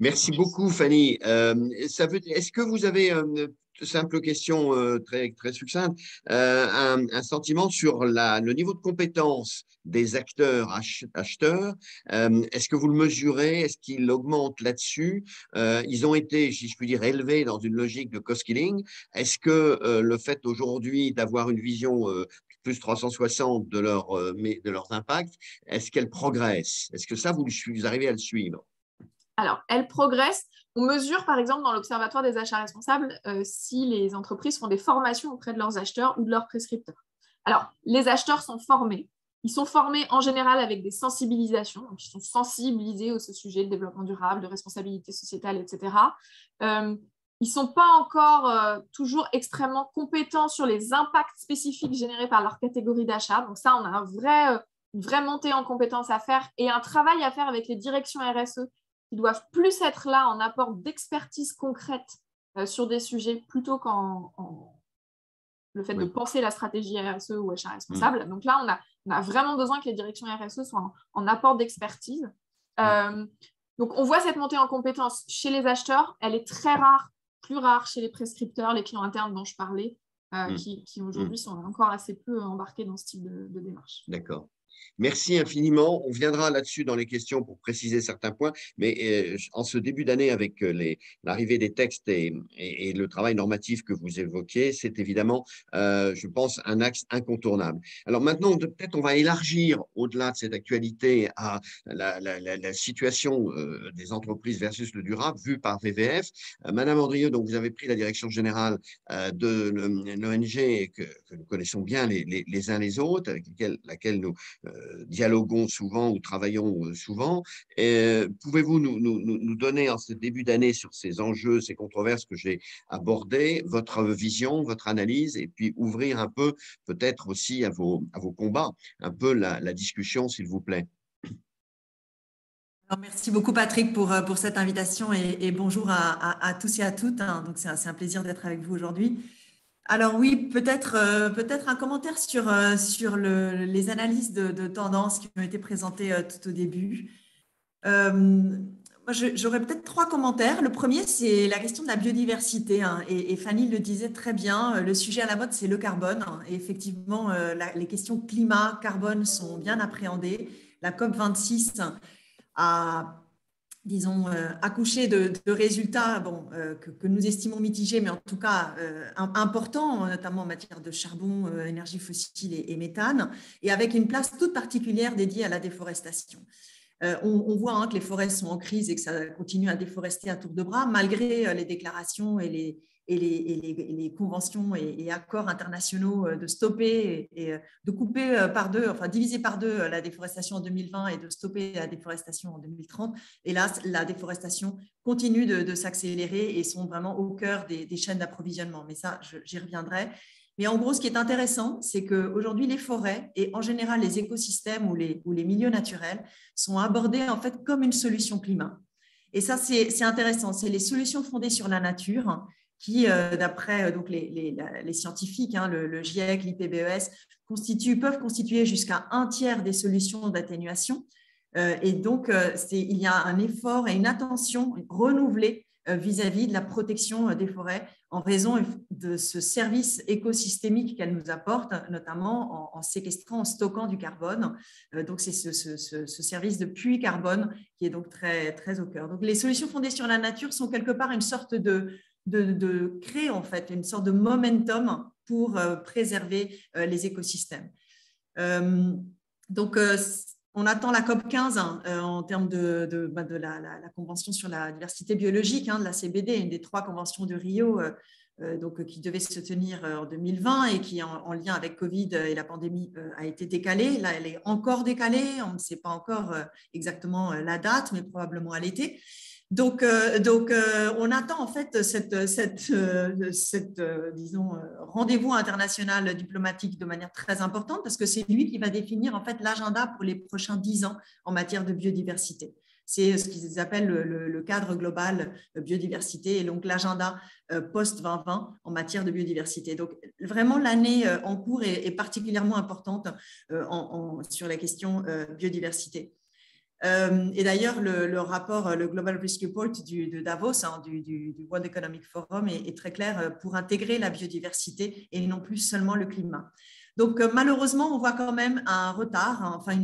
Merci beaucoup, Fanny. Est-ce que vous avez une simple question très, très succincte, un sentiment sur le niveau de compétence des acteurs acheteurs? Est-ce que vous le mesurez? Est-ce qu'il augmente là-dessus? Ils ont été, si je puis dire, élevés dans une logique de cost-killing. Est-ce que le fait aujourd'hui d'avoir une vision plus 360 de leurs impacts, est-ce qu'elle progresse? Est-ce que ça, vous arrivez à le suivre? Alors, elle progresse. On mesure, par exemple, dans l'Observatoire des achats responsables, si les entreprises font des formations auprès de leurs acheteurs ou de leurs prescripteurs. Alors, les acheteurs sont formés. Ils sont formés en général avec des sensibilisations. Donc, ils sont sensibilisés au sujet de développement durable, de responsabilité sociétale, etc. Ils ne sont pas encore toujours extrêmement compétents sur les impacts spécifiques générés par leur catégorie d'achat. Donc ça, on a une vraie montée en compétences à faire et un travail à faire avec les directions RSE qui doivent plus être là en apport d'expertise concrète sur des sujets plutôt qu'en le fait de penser la stratégie RSE ou achat responsable. Donc là, on a vraiment besoin que les directions RSE soient en apport d'expertise. Donc on voit cette montée en compétences chez les acheteurs. Elle est très rare, plus rare chez les prescripteurs, les clients internes dont je parlais, qui aujourd'hui sont encore assez peu embarqués dans ce type de démarche. D'accord. Merci infiniment. On viendra là-dessus dans les questions pour préciser certains points, mais en ce début d'année, avec l'arrivée des textes et le travail normatif que vous évoquiez, c'est évidemment, je pense, un axe incontournable. Alors maintenant, peut-être on va élargir au-delà de cette actualité à la situation des entreprises versus le durable, vue par VVF. Madame Andrieux, donc vous avez pris la direction générale de l'ONG que nous connaissons bien les uns les autres, avec laquelle nous dialoguons souvent ou travaillons souvent. Pouvez-vous nous donner en ce début d'année sur ces enjeux, ces controverses que j'ai abordées, votre vision, votre analyse, et puis ouvrir un peu peut-être aussi à vos combats, un peu la discussion, s'il vous plaît. Alors, merci beaucoup Patrick pour cette invitation et bonjour à tous et à toutes. Donc c'est un plaisir d'être avec vous aujourd'hui. Alors oui, peut-être un commentaire sur les analyses de tendance qui ont été présentées tout au début. Moi, j'aurais peut-être 3 commentaires. Le premier, c'est la question de la biodiversité. Et Fanny le disait très bien, le sujet à la mode, c'est le carbone. Et effectivement, les questions climat, carbone sont bien appréhendées. La COP26 a disons, accoucher de résultats que nous estimons mitigés, mais en tout cas importants, notamment en matière de charbon, énergie fossile et méthane, et avec une place toute particulière dédiée à la déforestation. On voit que les forêts sont en crise et que ça continue à déforester à tour de bras, malgré les déclarations et les conventions et accords internationaux de stopper et de couper par deux, enfin diviser par deux la déforestation en 2020 et de stopper la déforestation en 2030. Et là, la déforestation continue de s'accélérer et sont vraiment au cœur des chaînes d'approvisionnement. Mais ça, j'y reviendrai. Mais en gros, ce qui est intéressant, c'est qu'aujourd'hui, les forêts et en général les écosystèmes ou les milieux naturels sont abordés en fait comme une solution climat. Et ça, c'est intéressant. C'est les solutions fondées sur la nature qui, d'après donc les scientifiques, le GIEC, l'IPBES, peuvent constituer jusqu'à 1/3 des solutions d'atténuation. Et donc, il y a un effort et une attention renouvelée vis-à-vis de la protection des forêts en raison de ce service écosystémique qu'elles nous apportent, notamment en séquestrant, en stockant du carbone. Donc, c'est ce service de puits carbone qui est donc très, très au cœur. Donc, les solutions fondées sur la nature sont quelque part une sorte de créer en fait une sorte de momentum pour préserver les écosystèmes. Donc, on attend la COP15 en termes de la Convention sur la diversité biologique, de la CBD, une des 3 conventions de Rio, donc, qui devait se tenir en 2020 et qui, en lien avec Covid et la pandémie, a été décalée. Là, elle est encore décalée. On ne sait pas encore exactement la date, mais probablement à l'été. Donc, on attend en fait disons, rendez-vous international diplomatique de manière très importante parce que c'est lui qui va définir en fait l'agenda pour les prochains 10 ans en matière de biodiversité. C'est ce qu'ils appellent le cadre global biodiversité et donc l'agenda post-2020 en matière de biodiversité. Donc, vraiment, l'année en cours est particulièrement importante sur la question biodiversité. Et d'ailleurs, le rapport, le Global Risk Report de Davos, du World Economic Forum, est très clair pour intégrer la biodiversité et non plus seulement le climat. Donc, malheureusement, on voit quand même un retard, enfin,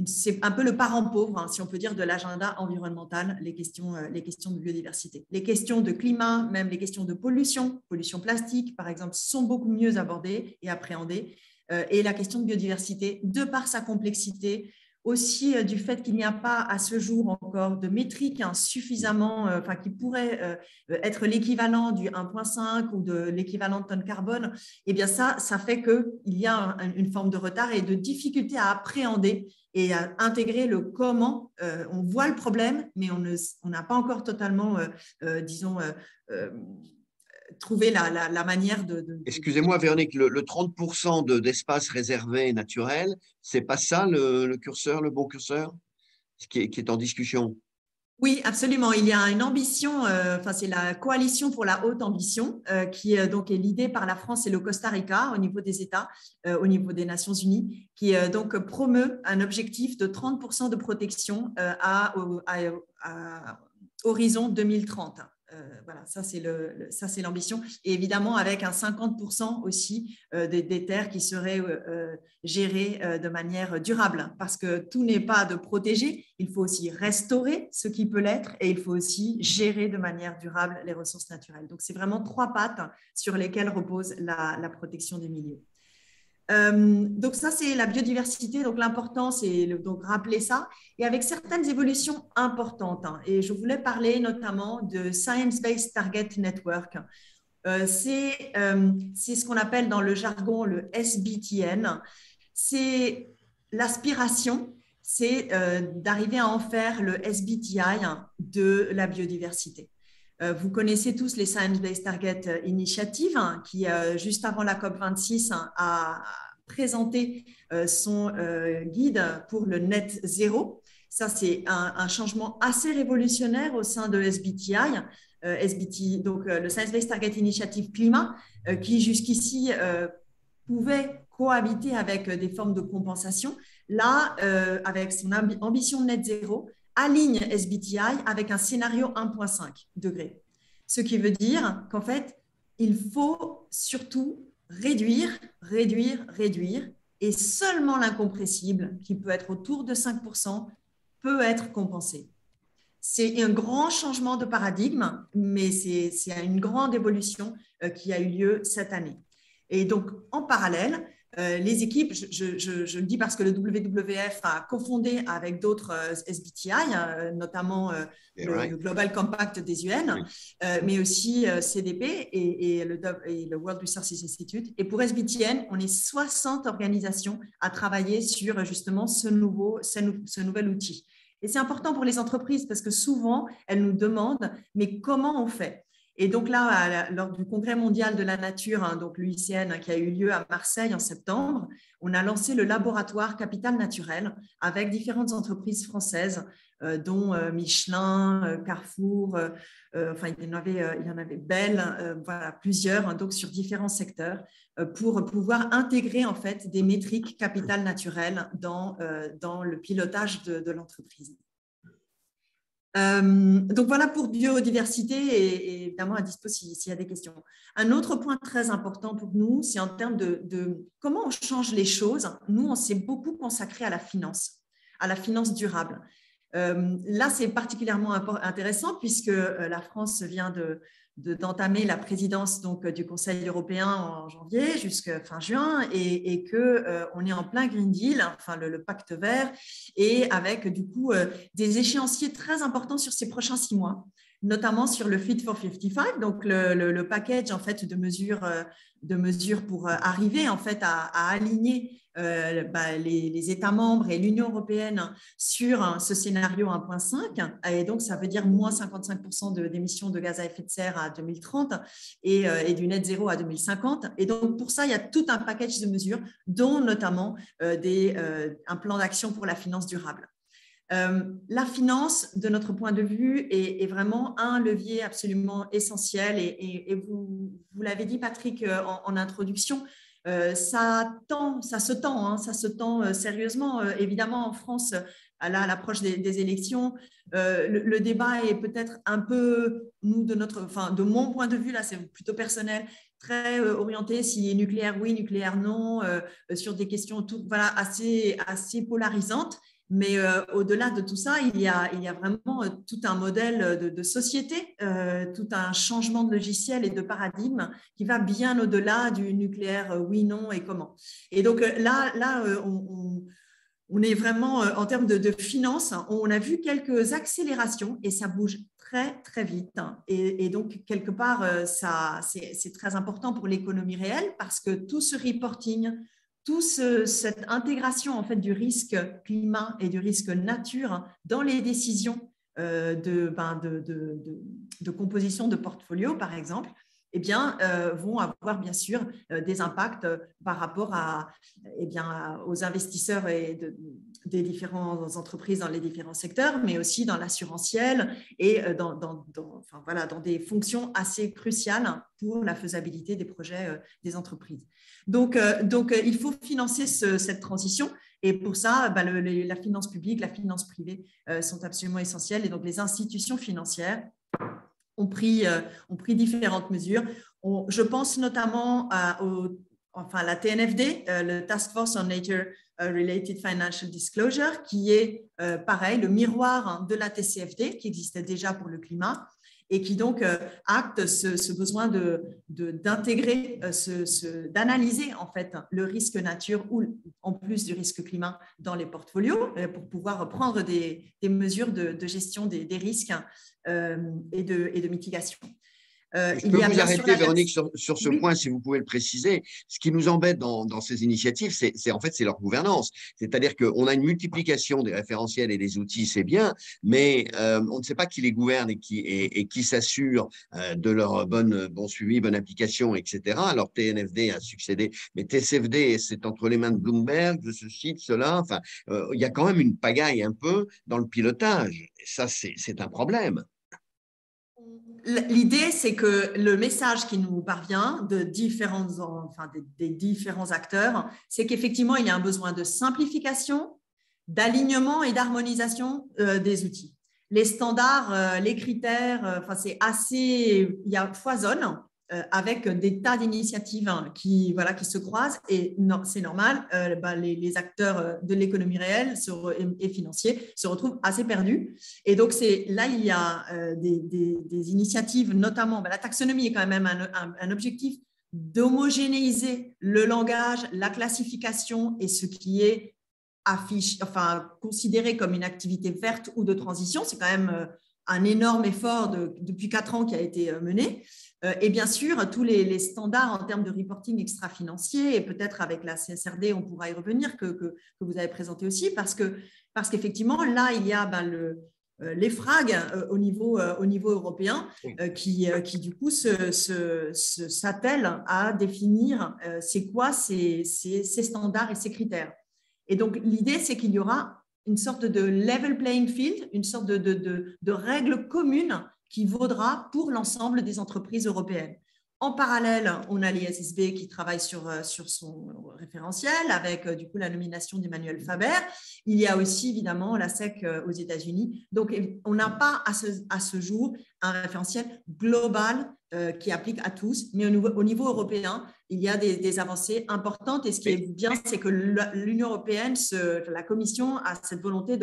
c'est un peu le parent pauvre, si on peut dire, de l'agenda environnemental, les questions de biodiversité. Les questions de climat, même les questions de pollution plastique, par exemple, sont beaucoup mieux abordées et appréhendées. Et la question de biodiversité, de par sa complexité, aussi du fait qu'il n'y a pas à ce jour encore de métriques suffisamment, qui pourraient être l'équivalent du 1,5 ou de l'équivalent de tonne carbone, eh bien ça fait qu'il y a une forme de retard et de difficulté à appréhender et à intégrer le comment. On voit le problème, mais on n'a pas encore totalement, trouvé la manière de… Excusez-moi, Véronique, le 30% d'espace réservé naturel, c'est pas ça le curseur, le bon curseur, qui est en discussion? Oui, absolument. Il y a une ambition, c'est la coalition pour la haute ambition qui donc est l'idée par la France et le Costa Rica au niveau des États, au niveau des Nations Unies, qui donc promeut un objectif de 30% de protection à horizon 2030. Voilà, ça c'est l'ambition. Et évidemment, avec un 50% aussi des terres qui seraient gérées de manière durable, parce que tout n'est pas de protéger, il faut aussi restaurer ce qui peut l'être et il faut aussi gérer de manière durable les ressources naturelles. Donc, c'est vraiment 3 pattes sur lesquelles repose la protection des milieux. Donc ça, c'est la biodiversité. Donc l'important, c'est donc rappeler ça. Et avec certaines évolutions importantes. Et je voulais parler notamment de Science Based Target Network. C'est ce qu'on appelle dans le jargon le SBTN. C'est l'aspiration, c'est d'arriver à en faire le SBTI de la biodiversité. Vous connaissez tous les Science Based Target Initiative qui, juste avant la COP26, a présenté son guide pour le net zéro. Ça, c'est un changement assez révolutionnaire au sein de SBTI. Donc le Science Based Target Initiative Climat, qui jusqu'ici pouvait cohabiter avec des formes de compensation. Là, avec son ambition de net zéro, aligne SBTI avec un scénario 1,5 degrés. Ce qui veut dire qu'en fait, il faut surtout réduire, et seulement l'incompressible, qui peut être autour de 5%, peut être compensé. C'est un grand changement de paradigme, mais c'est une grande évolution qui a eu lieu cette année. Et donc, en parallèle, les équipes, je le dis parce que le WWF a cofondé avec d'autres SBTI, notamment le Global Compact des UN, mais aussi CDP et le World Resources Institute. Et pour SBTN, on est 60 organisations à travailler sur justement ce nouvel outil. Et c'est important pour les entreprises parce que souvent, elles nous demandent, mais comment on fait ? Et donc là, lors du Congrès mondial de la nature, donc l'UICN qui a eu lieu à Marseille en septembre, on a lancé le laboratoire Capital Naturel avec différentes entreprises françaises, dont Michelin, Carrefour, il y en avait Bell, voilà, plusieurs, donc sur différents secteurs, pour pouvoir intégrer en fait des métriques capital naturel dans le pilotage de l'entreprise. Donc voilà pour biodiversité et évidemment à dispo s'il y a des questions. Un autre point très important pour nous, c'est en termes de comment on change les choses. Nous, on s'est beaucoup consacré à la finance durable. Là, c'est particulièrement intéressant puisque la France vient d'entamer la présidence donc, du Conseil européen en janvier jusqu'à fin juin et qu'on est en plein Green Deal, enfin le pacte vert, et avec du coup des échéanciers très importants sur ces prochains 6 mois, notamment sur le Fit for 55, donc le package en fait de mesures pour arriver en fait à aligner les États membres et l'Union européenne sur ce scénario 1,5 et donc ça veut dire moins 55% d'émissions de gaz à effet de serre à 2030 et du net zéro à 2050. Et donc pour ça, il y a tout un package de mesures, dont notamment un plan d'action pour la finance durable. La finance, de notre point de vue, est vraiment un levier absolument essentiel et vous l'avez dit, Patrick, en introduction, ça se tend sérieusement. Évidemment, en France, à l'approche des élections. Le débat est peut-être un peu, nous, de mon point de vue, là, c'est plutôt personnel, très orienté si nucléaire oui, nucléaire non, sur des questions assez polarisantes. Mais au-delà de tout ça, il y a vraiment tout un modèle de société, tout un changement de logiciel et de paradigme qui va bien au-delà du nucléaire oui, non et comment. Et donc là on est vraiment, en termes de finances, on a vu quelques accélérations et ça bouge très, très vite. Et donc, quelque part, c'est très important pour l'économie réelle parce que tout ce reporting, cette intégration en fait, du risque climat et du risque nature dans les décisions de composition de portfolio, par exemple, eh bien, vont avoir bien sûr des impacts par rapport aux investisseurs des différentes entreprises dans les différents secteurs, mais aussi dans l'assurantiel et dans des fonctions assez cruciales pour la faisabilité des projets des entreprises. Donc, il faut financer cette transition. Et pour ça, la finance publique, la finance privée sont absolument essentielles. Et donc, les institutions financières ont pris différentes mesures. Je pense notamment à la TNFD, le Task Force on Nature-Related Financial Disclosure, qui est pareil, le miroir de la TCFD, qui existait déjà pour le climat, et qui donc acte ce besoin d'intégrer, d'analyser en fait le risque nature ou en plus du risque climat dans les portfolios pour pouvoir prendre des mesures de gestion des risques et de mitigation. Je peux vous arrêter, Véronique, sur ce point, si vous pouvez le préciser. Ce qui nous embête dans ces initiatives, c'est leur gouvernance. C'est-à-dire qu'on a une multiplication des référentiels et des outils, c'est bien, mais on ne sait pas qui les gouverne et qui s'assure de leur bon suivi, bonne application, etc. Alors, TNFD a succédé, mais TCFD, c'est entre les mains de Bloomberg, de ceci, de cela. Enfin, il y a quand même une pagaille un peu dans le pilotage. Et ça, c'est un problème. L'idée, c'est que le message qui nous parvient des différents acteurs, c'est qu'effectivement, il y a un besoin de simplification, d'alignement et d'harmonisation des outils. Les standards, les critères, il y a foisonne avec des tas d'initiatives qui se croisent et c'est normal, les acteurs de l'économie réelle et financiers se retrouvent assez perdus. Et donc, là, il y a des initiatives, notamment la taxonomie est quand même un objectif d'homogénéiser le langage, la classification et ce qui est considéré comme une activité verte ou de transition. C'est quand même un énorme effort depuis 4 ans qui a été mené. Et bien sûr, tous les standards en termes de reporting extra-financier, et peut-être avec la CSRD, on pourra y revenir, que vous avez présenté aussi, parce qu'effectivement, là, il y a l'EFRAG au niveau européen qui du coup s'attelle à définir c'est quoi ces standards et ces critères. Et donc, l'idée, c'est qu'il y aura une sorte de level playing field, une sorte de règle commune qui vaudra pour l'ensemble des entreprises européennes. En parallèle, on a l'ISSB qui travaille sur son référentiel avec du coup la nomination d'Emmanuel Faber. Il y a aussi évidemment la SEC aux États-Unis. Donc, on n'a pas à ce jour un référentiel global qui applique à tous, mais au niveau européen, il y a des avancées importantes. Et ce qui est bien, c'est que l'Union européenne, la Commission a cette volonté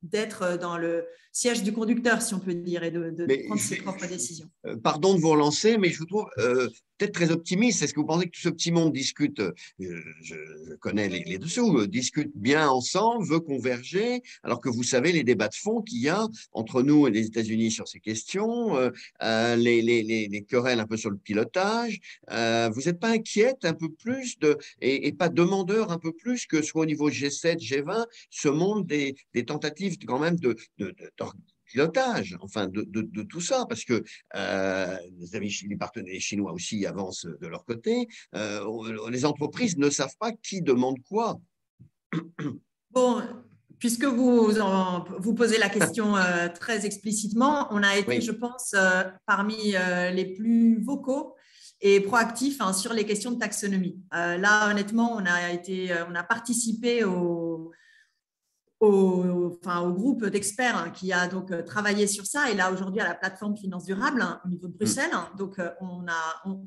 d'être dans le siège du conducteur, si on peut dire, et de prendre ses propres décisions. Pardon de vous relancer, mais je vous trouve peut-être très optimiste. Est-ce que vous pensez que tout ce petit monde discute, je connais les dessous, discute bien ensemble, veut converger, alors que vous savez les débats de fond qu'il y a entre nous et les États-Unis sur ces questions, les querelles un peu sur le pilotage. Vous n'êtes pas inquiète un peu plus et pas demandeur un peu plus que soit au niveau G7, G20, ce monde des tentatives quand même de pilotage, enfin de tout ça, parce que les partenaires chinois aussi avancent de leur côté. Les entreprises ne savent pas qui demande quoi. Bon, puisque vous posez la question très explicitement, on a été, je pense, parmi les plus vocaux et proactifs sur les questions de taxonomie. Là, honnêtement, on a participé au groupe d'experts qui a donc travaillé sur ça et là aujourd'hui à la plateforme Finance Durable au niveau de Bruxelles. Donc,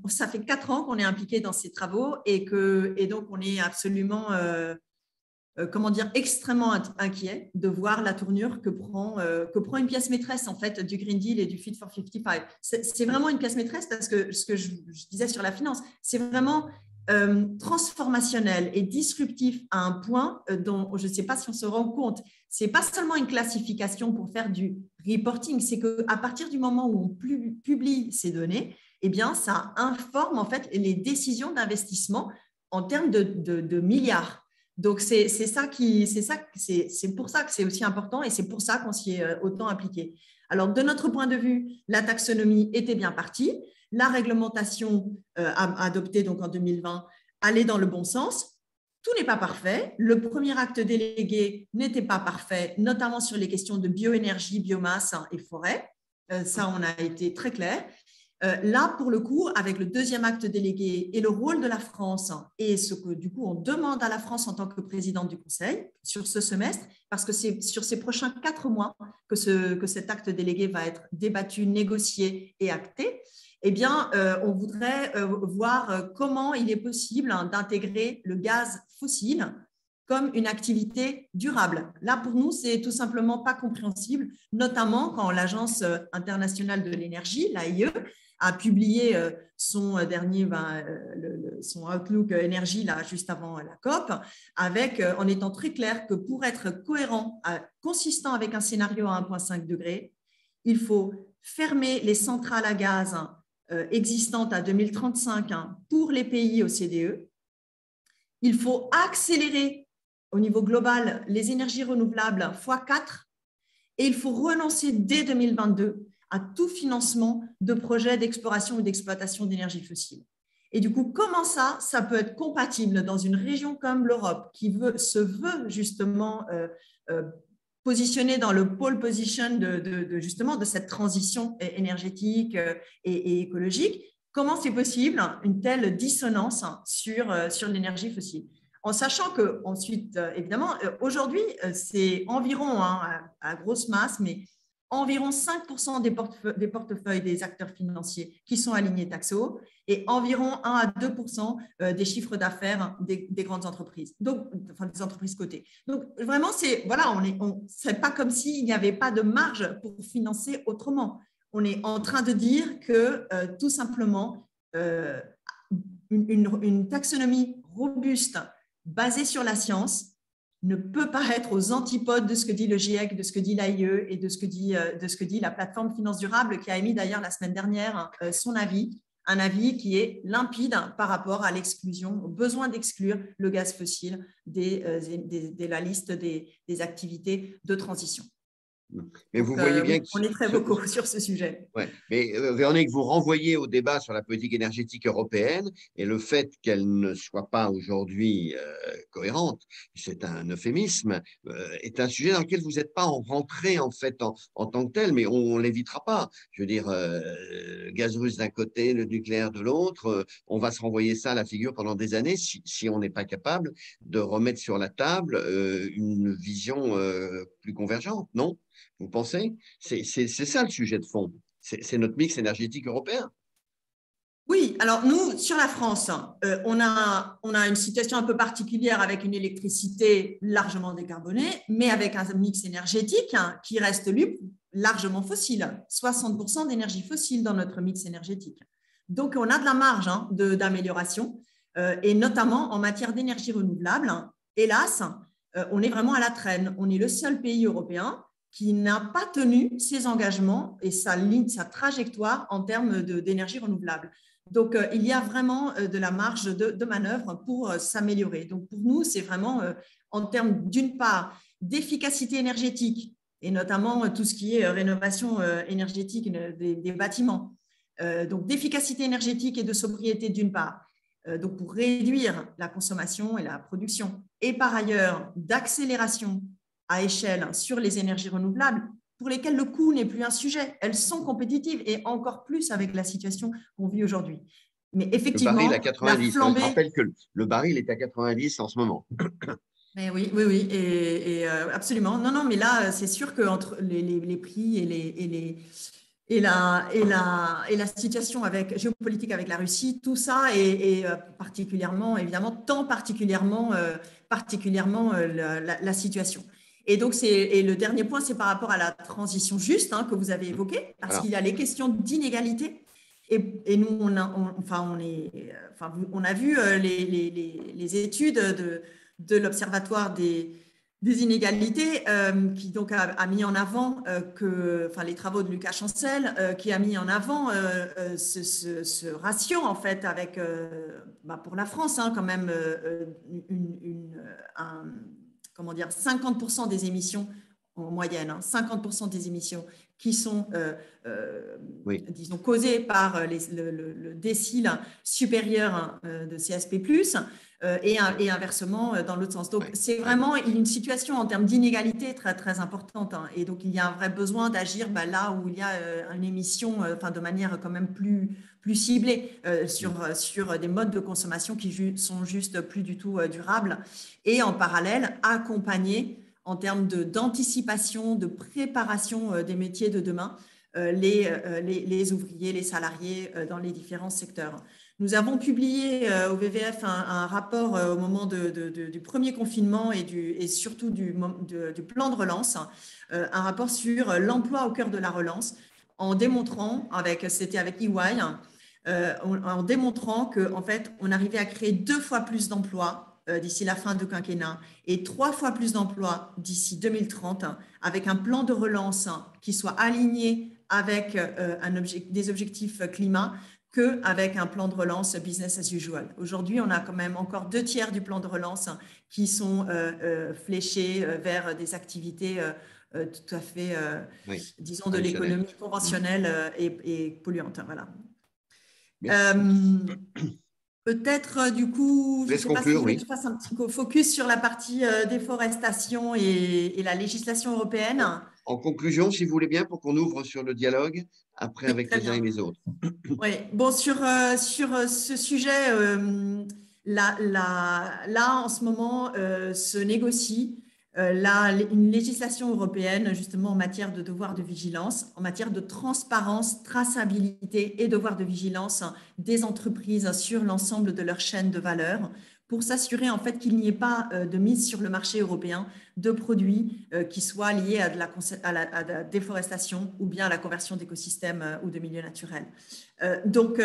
ça fait 4 ans qu'on est impliqué dans ces travaux et donc on est absolument extrêmement inquiet de voir la tournure que prend une pièce maîtresse en fait du Green Deal et du Fit for 55. C'est vraiment une pièce maîtresse parce que ce que je disais sur la finance, c'est vraiment transformationnel et disruptif à un point dont je ne sais pas si on se rend compte. Ce n'est pas seulement une classification pour faire du reporting, c'est qu'à partir du moment où on publie ces données, eh bien, ça informe en fait les décisions d'investissement en termes de milliards. Donc, c'est pour ça que c'est aussi important et c'est pour ça qu'on s'y est autant impliqué. Alors, de notre point de vue, la taxonomie était bien partie. La réglementation adoptée donc en 2020 allait dans le bon sens. Tout n'est pas parfait. Le premier acte délégué n'était pas parfait, notamment sur les questions de bioénergie, biomasse et forêt. Ça, on a été très clair. Là, pour le coup, avec le deuxième acte délégué et le rôle de la France et ce que du coup on demande à la France en tant que présidente du Conseil sur ce semestre, parce que c'est sur ces prochains 4 mois que cet acte délégué va être débattu, négocié et acté, eh bien, on voudrait voir comment il est possible d'intégrer le gaz fossile comme une activité durable. Là, pour nous, c'est tout simplement pas compréhensible, notamment quand l'Agence internationale de l'énergie, l'AIE, a publié son Outlook énergie là, juste avant la COP, en étant très clair que pour être cohérent, consistant avec un scénario à 1,5 degré, il faut fermer les centrales à gaz existantes à 2035 pour les pays OCDE. Il faut accélérer au niveau global les énergies renouvelables x4 et il faut renoncer dès 2022 à tout financement de projets d'exploration ou d'exploitation d'énergie fossile. Et du coup, comment ça peut être compatible dans une région comme l'Europe qui se veut justement positionner dans le pole position justement de cette transition énergétique et écologique? Comment c'est possible une telle dissonance sur l'énergie fossile? En sachant que ensuite, évidemment, aujourd'hui, c'est environ, à grosse masse, mais environ 5% des portefeuilles des acteurs financiers qui sont alignés taxo et environ 1 à 2% des chiffres d'affaires des grandes entreprises, donc enfin des entreprises cotées. Donc vraiment, c'est pas comme s'il n'y avait pas de marge pour financer autrement. On est en train de dire que tout simplement une taxonomie robuste basée sur la science ne peut pas être aux antipodes de ce que dit le GIEC, de ce que dit l'AIE et de ce que dit la plateforme Finance Durable qui a émis d'ailleurs la semaine dernière son avis, un avis qui est limpide par rapport à l'exclusion, au besoin d'exclure le gaz fossile de la liste des activités de transition. Mais donc, vous voyez bien on est très beaucoup sur ce sujet. Ouais. Mais Véronique, vous renvoyez au débat sur la politique énergétique européenne et le fait qu'elle ne soit pas aujourd'hui cohérente, c'est un euphémisme, est un sujet dans lequel vous n'êtes pas rentré en fait en tant que tel, mais on ne l'évitera pas. Je veux dire, gaz russe d'un côté, le nucléaire de l'autre, on va se renvoyer ça à la figure pendant des années si on n'est pas capable de remettre sur la table une vision plus convergente, non ? Vous pensez? C'est ça le sujet de fond. C'est notre mix énergétique européen. Oui, alors nous, sur la France, on a une situation un peu particulière avec une électricité largement décarbonée, mais avec un mix énergétique qui reste, lui, largement fossile. 60% d'énergie fossile dans notre mix énergétique. Donc, on a de la marge d'amélioration, et notamment en matière d'énergie renouvelable. Hélas, on est vraiment à la traîne. On est le seul pays européen qui n'a pas tenu ses engagements et sa trajectoire en termes d'énergie renouvelable. Donc, il y a vraiment de la marge de manœuvre pour s'améliorer. Donc, pour nous, c'est vraiment en termes, d'une part, d'efficacité énergétique, et notamment tout ce qui est rénovation énergétique des bâtiments. Donc, d'efficacité énergétique et de sobriété, d'une part. Donc, pour réduire la consommation et la production. Et par ailleurs, d'accélération à échelle sur les énergies renouvelables pour lesquelles le coût n'est plus un sujet. Elles sont compétitives et encore plus avec la situation qu'on vit aujourd'hui. Mais effectivement, le baril à 90. Je rappelle que le baril est à 90 en ce moment. Mais oui, oui, oui, absolument. Non, non, mais là, c'est sûr que entre les prix et la situation géopolitique avec la Russie, tout ça est particulièrement, évidemment, particulièrement la situation. Et donc, le dernier point, c'est par rapport à la transition juste, hein, que vous avez évoquée, parce Voilà. qu'il y a les questions d'inégalité. Et nous, on a vu les études de l'Observatoire des inégalités, qui donc a mis en avant les travaux de Lucas Chancel, qui a mis en avant ce ratio en fait avec pour la France, hein, quand même comment dire, 50% des émissions en moyenne, hein, 50% des émissions qui sont Oui. disons causées par le décile supérieur de CSP+, et inversement dans l'autre sens. Donc, c'est vraiment une situation en termes d'inégalité très, très importante. Hein. Et donc, il y a un vrai besoin d'agir là où il y a une émission de manière quand même plus ciblée sur des modes de consommation qui sont juste plus du tout durables. Et en parallèle, accompagner en termes d'anticipation, de préparation des métiers de demain, les ouvriers, les salariés dans les différents secteurs. Nous avons publié au WWF un rapport au moment du premier confinement et surtout du plan de relance, un rapport sur l'emploi au cœur de la relance, en démontrant, c'était avec EY, en démontrant qu'en fait, on arrivait à créer 2 fois plus d'emplois d'ici la fin du quinquennat et 3 fois plus d'emplois d'ici 2030, avec un plan de relance qui soit aligné avec des objectifs climat, qu'avec un plan de relance business as usual. Aujourd'hui, on a quand même encore 2/3 du plan de relance qui sont fléchés vers des activités tout à fait, disons, de l'économie conventionnelle et polluante. Voilà. Peut-être, du coup, je ne sais pas si vous voulez que je fasse un petit focus sur la partie déforestation et la législation européenne. En conclusion, si vous voulez bien, pour qu'on ouvre sur le dialogue, après avec les uns et les autres. Oui, bon, sur ce sujet, là, en ce moment, se négocie une législation européenne, justement, en matière de devoir de vigilance, en matière de transparence, traçabilité et devoir de vigilance des entreprises sur l'ensemble de leur chaîne de valeur, pour s'assurer en fait qu'il n'y ait pas de mise sur le marché européen de produits qui soient liés à la déforestation ou bien à la conversion d'écosystèmes ou de milieux naturels. Donc,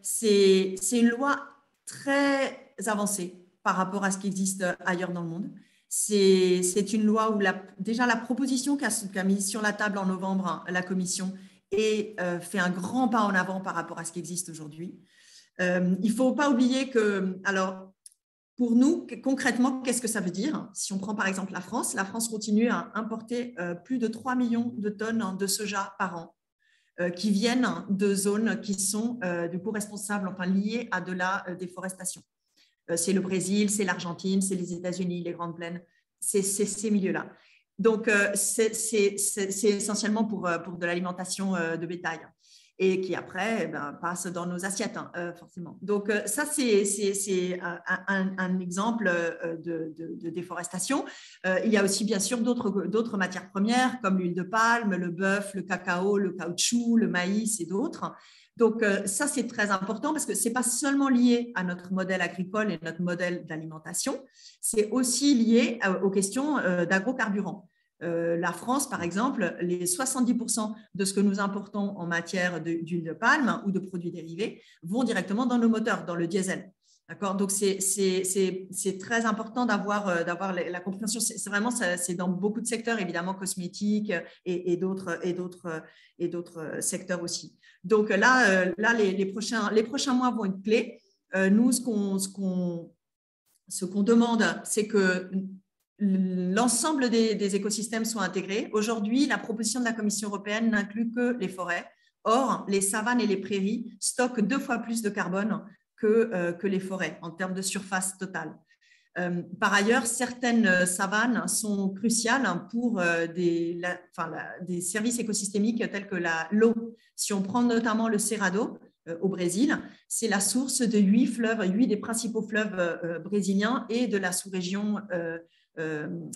c'est une loi très avancée par rapport à ce qui existe ailleurs dans le monde. C'est une loi où déjà la proposition qu'a mise sur la table en novembre la Commission fait un grand pas en avant par rapport à ce qui existe aujourd'hui. Il ne faut pas oublier que, alors, pour nous, concrètement, qu'est-ce que ça veut dire? Si on prend par exemple la France continue à importer plus de 3 millions de tonnes de soja par an qui viennent de zones qui sont du coup responsables, enfin liées à de la déforestation. C'est le Brésil, c'est l'Argentine, c'est les États-Unis, les Grandes Plaines, c'est ces milieux-là. Donc, c'est essentiellement pour de l'alimentation de bétail et qui après passe dans nos assiettes, forcément. Donc, ça, c'est un exemple de déforestation. Il y a aussi, bien sûr, d'autres matières premières comme l'huile de palme, le bœuf, le cacao, le caoutchouc, le maïs et d'autres. Donc, ça, c'est très important parce que ce n'est pas seulement lié à notre modèle agricole et notre modèle d'alimentation, c'est aussi lié aux questions d'agrocarburants. La France, par exemple, les 70% de ce que nous importons en matière d'huile de palme ou de produits dérivés vont directement dans nos moteurs, dans le diesel. D'accord. Donc, c'est très important d'avoir la compréhension. C'est vraiment, c'est dans beaucoup de secteurs, évidemment, cosmétiques et d'autres secteurs aussi. Donc là, les prochains mois vont être clés. Nous, ce qu'on demande, c'est que l'ensemble des écosystèmes soient intégrés. Aujourd'hui, la proposition de la Commission européenne n'inclut que les forêts. Or, les savanes et les prairies stockent 2 fois plus de carbone que les forêts en termes de surface totale. Par ailleurs, certaines savanes sont cruciales pour des services écosystémiques tels que l'eau. Si on prend notamment le Cerrado, au Brésil. C'est la source de 8 des principaux fleuves brésiliens et de la sous-région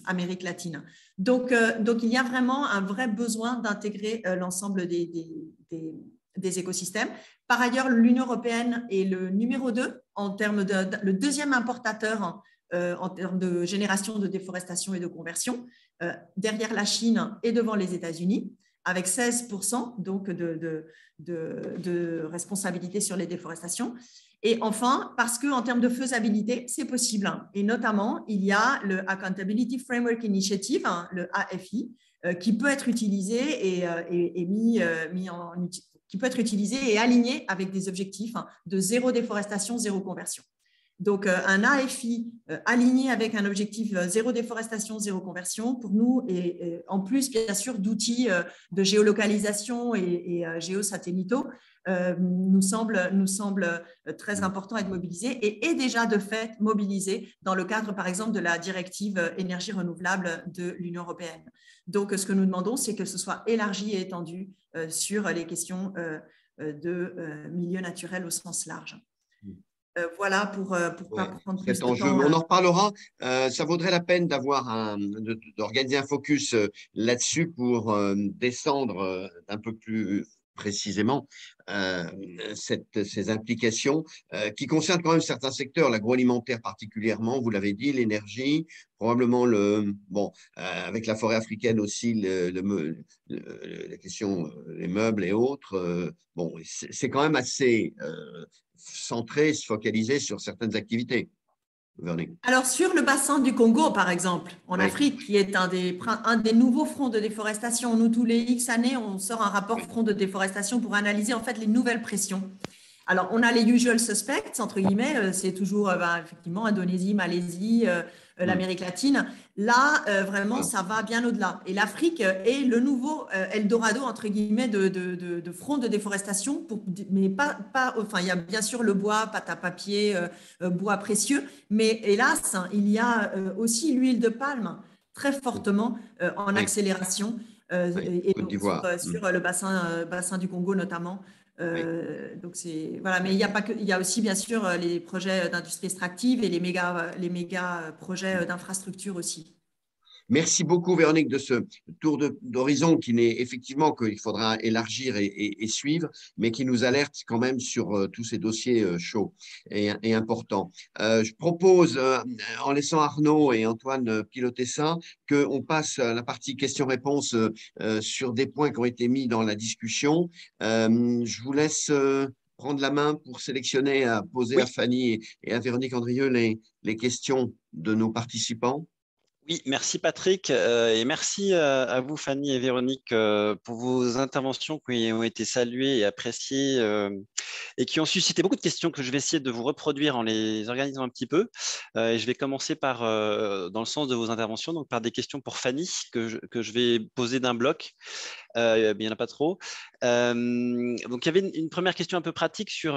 Amérique latine. Donc, il y a vraiment un vrai besoin d'intégrer l'ensemble des écosystèmes. Par ailleurs, l'Union européenne est le numéro 2 en termes le deuxième importateur en termes de génération de déforestation et de conversion, derrière la Chine et devant les États-Unis, avec 16% donc de responsabilité sur les déforestations. Et enfin, parce qu'en termes de faisabilité, c'est possible. Et notamment, il y a le Accountability Framework Initiative, le AFI, qui peut être utilisé qui peut être utilisé et aligné avec des objectifs de zéro déforestation, zéro conversion. Donc, un AFI aligné avec un objectif zéro déforestation, zéro conversion, pour nous, et en plus, bien sûr, d'outils de géolocalisation et géosatellitaux, nous semble très important d'être mobilisé et déjà de fait mobilisé dans le cadre, par exemple, de la directive énergie renouvelable de l'Union européenne. Donc, ce que nous demandons, c'est que ce soit élargi et étendu sur les questions de milieu naturel au sens large. Voilà pour pas prendre plus de temps. On en reparlera. Ça vaudrait la peine d'organiser un focus là-dessus pour descendre un peu plus précisément ces implications qui concernent quand même certains secteurs, l'agroalimentaire particulièrement, vous l'avez dit, l'énergie, probablement avec la forêt africaine aussi, la question, les meubles et autres. C'est quand même assez centré, se focaliser sur certaines activités. Véronique. Alors, sur le bassin du Congo, par exemple, en Afrique, qui est un des nouveaux fronts de déforestation, nous, tous les X années, on sort un rapport front de déforestation pour analyser en fait les nouvelles pressions. Alors, on a les usual suspects, entre guillemets, c'est toujours effectivement Indonésie, Malaisie, l'Amérique latine. Là, vraiment, ça va bien au-delà. Et l'Afrique est le nouveau Eldorado, entre guillemets, de front de déforestation. Mais enfin, il y a bien sûr le bois, pâte à papier, bois précieux. Mais hélas, il y a aussi l'huile de palme très fortement en accélération. Et donc, sur le bassin du Congo notamment. Donc voilà, mais il y a aussi bien sûr les projets d'industrie extractive et les méga projets d'infrastructure aussi. Merci beaucoup, Véronique, de ce tour d'horizon qui n'est effectivement qu'il faudra élargir et suivre, mais qui nous alerte quand même sur tous ces dossiers chauds et importants. Je propose, en laissant Arnaud et Antoine piloter ça, qu'on passe à la partie questions-réponses sur des points qui ont été mis dans la discussion. Je vous laisse prendre la main pour sélectionner, à poser à Fanny et à Véronique Andrieux les questions de nos participants. Oui, merci Patrick et merci à vous Fanny et Véronique pour vos interventions qui ont été saluées et appréciées et qui ont suscité beaucoup de questions que je vais essayer de vous reproduire en les organisant un petit peu. Et je vais commencer par, dans le sens de vos interventions, donc par des questions pour Fanny que je vais poser d'un bloc. Il n'y en a pas trop. Donc il y avait une première question un peu pratique sur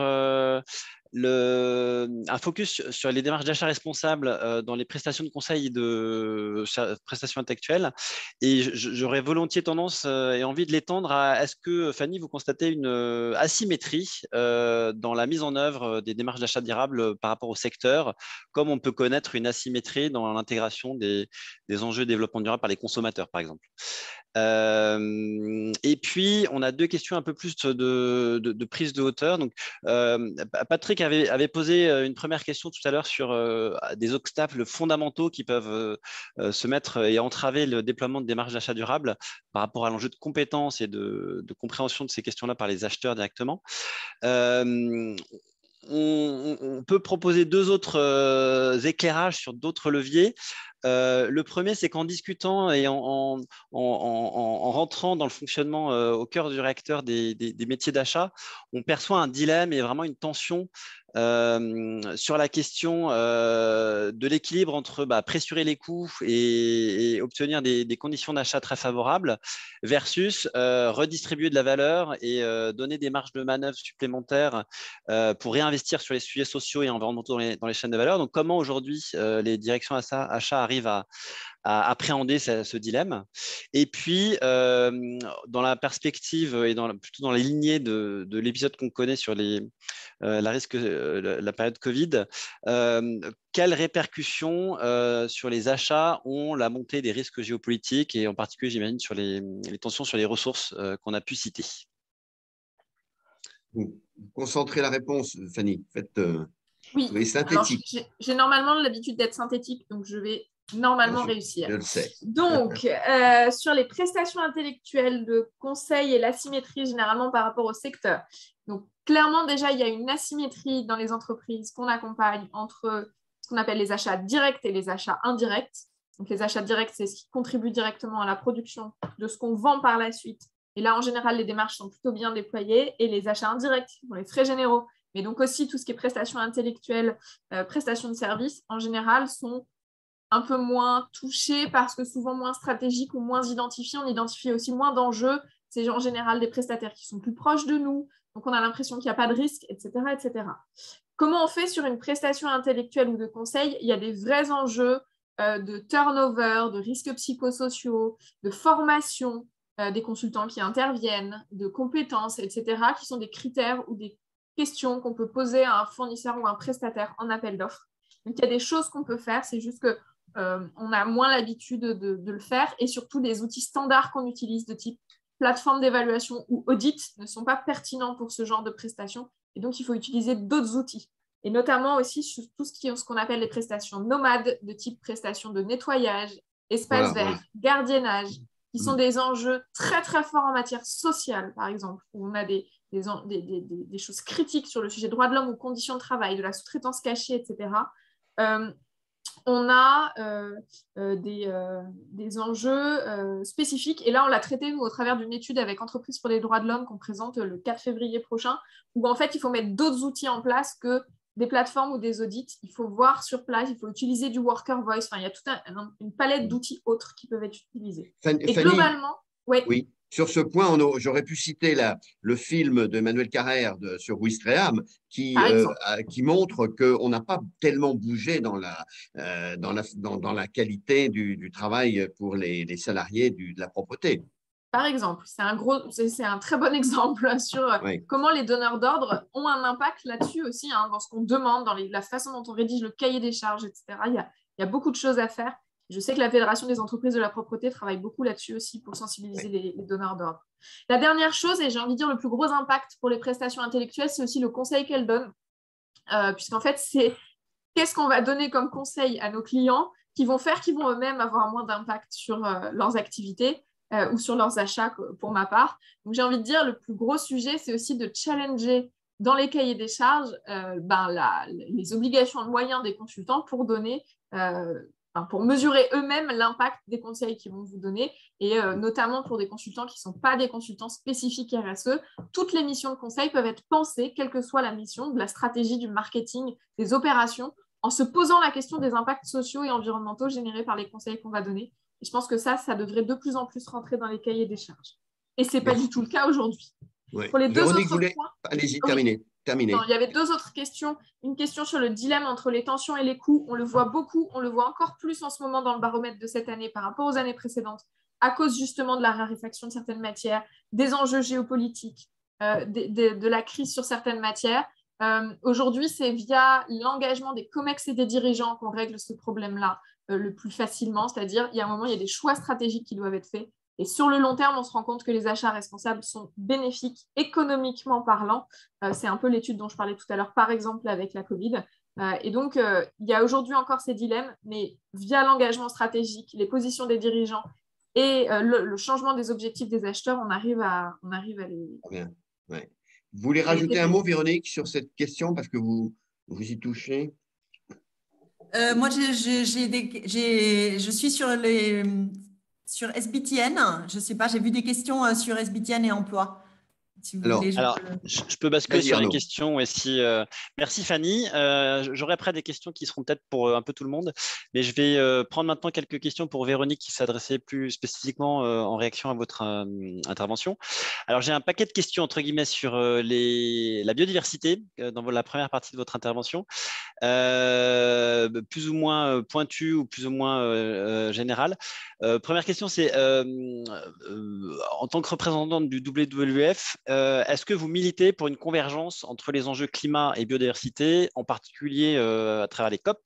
un focus sur les démarches d'achat responsable dans les prestations de conseil et de prestations intellectuelles. Et j'aurais volontiers tendance et envie de l'étendre à est-ce que, Fanny, vous constatez une asymétrie dans la mise en œuvre des démarches d'achat durable par rapport au secteur, comme on peut connaître une asymétrie dans l'intégration des enjeux de développement durable par les consommateurs, par exemple. Et puis, on a deux questions un peu plus de prise de hauteur. Donc, Patrick avait posé une première question tout à l'heure sur des obstacles fondamentaux qui peuvent se mettre et entraver le déploiement de démarches d'achat durable par rapport à l'enjeu de compétences et de compréhension de ces questions-là par les acheteurs directement. On peut proposer deux autres éclairages sur d'autres leviers. Le premier, c'est qu'en discutant et en rentrant dans le fonctionnement au cœur du réacteur des métiers d'achat, on perçoit un dilemme et vraiment une tension sur la question de l'équilibre entre pressurer les coûts et obtenir des conditions d'achat très favorables versus redistribuer de la valeur et donner des marges de manœuvre supplémentaires pour réinvestir sur les sujets sociaux et environnementaux dans les chaînes de valeur. Donc, comment aujourd'hui les directions achats arrivent à appréhender ce dilemme. Et puis, dans la perspective et plutôt dans les lignées de l'épisode qu'on connaît sur la période Covid, quelles répercussions sur les achats ont la montée des risques géopolitiques et en particulier, j'imagine, sur les tensions sur les ressources qu'on a pu citer? Vous concentrez la réponse, Fanny. Faites, oui, synthétique. J'ai normalement l'habitude d'être synthétique, donc je vais normalement réussir. Je le sais. Donc, sur les prestations intellectuelles de conseil et l'asymétrie généralement par rapport au secteur. Donc, clairement, déjà, il y a une asymétrie dans les entreprises qu'on accompagne entre ce qu'on appelle les achats directs et les achats indirects. Donc, les achats directs, c'est ce qui contribue directement à la production de ce qu'on vend par la suite. Et là, en général, les démarches sont plutôt bien déployées. Et les achats indirects, sont les frais généraux, mais donc aussi tout ce qui est prestations intellectuelles, prestations de services, en général, sont un peu moins touchés parce que souvent moins stratégiques ou moins identifiés. On identifie aussi moins d'enjeux. C'est en général des prestataires qui sont plus proches de nous, donc on a l'impression qu'il n'y a pas de risque, etc., etc. Comment on fait sur une prestation intellectuelle ou de conseil? Il y a des vrais enjeux de turnover, de risques psychosociaux, de formation des consultants qui interviennent, de compétences, etc., qui sont des critères ou des questions qu'on peut poser à un fournisseur ou un prestataire en appel d'offres. Donc, il y a des choses qu'on peut faire, c'est juste que on a moins l'habitude de le faire et surtout les outils standards qu'on utilise de type plateforme d'évaluation ou audit ne sont pas pertinents pour ce genre de prestations et donc il faut utiliser d'autres outils et notamment aussi sur tout ce qu'on appelle les prestations nomades de type prestations de nettoyage, espace vert, gardiennage, qui sont des enjeux très très forts en matière sociale par exemple, où on a des choses critiques sur le sujet droits de l'homme ou conditions de travail, de la sous-traitance cachée, etc. On a des enjeux spécifiques. Et là, on l'a traité, nous, au travers d'une étude avec Entreprises pour les droits de l'homme qu'on présente le 4 février prochain, où en fait, il faut mettre d'autres outils en place que des plateformes ou des audits. Il faut voir sur place, il faut utiliser du worker voice. Enfin, il y a toute une palette d'outils autres qui peuvent être utilisés. Et globalement, oui. Sur ce point, j'aurais pu citer le film de Emmanuel Carrère sur Ouistreham qui montre qu'on n'a pas tellement bougé dans la qualité du travail pour les salariés de la propreté. Par exemple, c'est un très bon exemple sur comment les donneurs d'ordre ont un impact là-dessus aussi, hein, dans ce qu'on demande, dans la façon dont on rédige le cahier des charges, etc. Il y a beaucoup de choses à faire. Je sais que la Fédération des entreprises de la propreté travaille beaucoup là-dessus aussi pour sensibiliser les donneurs d'ordre. La dernière chose, et j'ai envie de dire le plus gros impact pour les prestations intellectuelles, c'est aussi le conseil qu'elles donnent. Puisqu'en fait, c'est qu'est-ce qu'on va donner comme conseil à nos clients qui vont eux-mêmes avoir moins d'impact sur leurs activités ou sur leurs achats, pour ma part. Donc, j'ai envie de dire, le plus gros sujet, c'est aussi de challenger dans les cahiers des charges les obligations de moyens des consultants pour donner... pour mesurer eux-mêmes l'impact des conseils qu'ils vont vous donner, et notamment pour des consultants qui ne sont pas des consultants spécifiques RSE, toutes les missions de conseil peuvent être pensées, quelle que soit la mission, de la stratégie, du marketing, des opérations, en se posant la question des impacts sociaux et environnementaux générés par les conseils qu'on va donner. Et je pense que ça devrait de plus en plus rentrer dans les cahiers des charges. Et ce n'est pas du tout le cas aujourd'hui. Ouais. Pour les deux autres points... Allez-y, terminez. Non, il y avait deux autres questions. Une question sur le dilemme entre les tensions et les coûts. On le voit beaucoup, on le voit encore plus en ce moment dans le baromètre de cette année par rapport aux années précédentes, à cause justement de la raréfaction de certaines matières, des enjeux géopolitiques, de la crise sur certaines matières. Aujourd'hui, c'est via l'engagement des COMEX et des dirigeants qu'on règle ce problème-là le plus facilement. C'est-à-dire, il y a un moment, il y a des choix stratégiques qui doivent être faits. Et sur le long terme, on se rend compte que les achats responsables sont bénéfiques économiquement parlant. C'est un peu l'étude dont je parlais tout à l'heure, par exemple, avec la Covid. Et donc, il y a aujourd'hui encore ces dilemmes, mais via l'engagement stratégique, les positions des dirigeants et le changement des objectifs des acheteurs, on arrive à les... Bien. Ouais. Vous voulez rajouter un mot, Véronique, sur cette question, parce que vous y touchez? Moi, je suis sur SBTN. Je ne sais pas, j'ai vu des questions sur SBTN et emploi. Si vous Alors, voulez, je peux basculer sur les questions. Merci Fanny. J'aurai après des questions qui seront peut-être pour un peu tout le monde, mais je vais prendre maintenant quelques questions pour Véronique qui s'adressait plus spécifiquement en réaction à votre intervention. Alors, j'ai un paquet de questions entre guillemets sur la biodiversité dans la première partie de votre intervention, plus ou moins pointues ou plus ou moins générales. Première question, c'est en tant que représentante du WWF, est-ce que vous militez pour une convergence entre les enjeux climat et biodiversité, en particulier à travers les COP?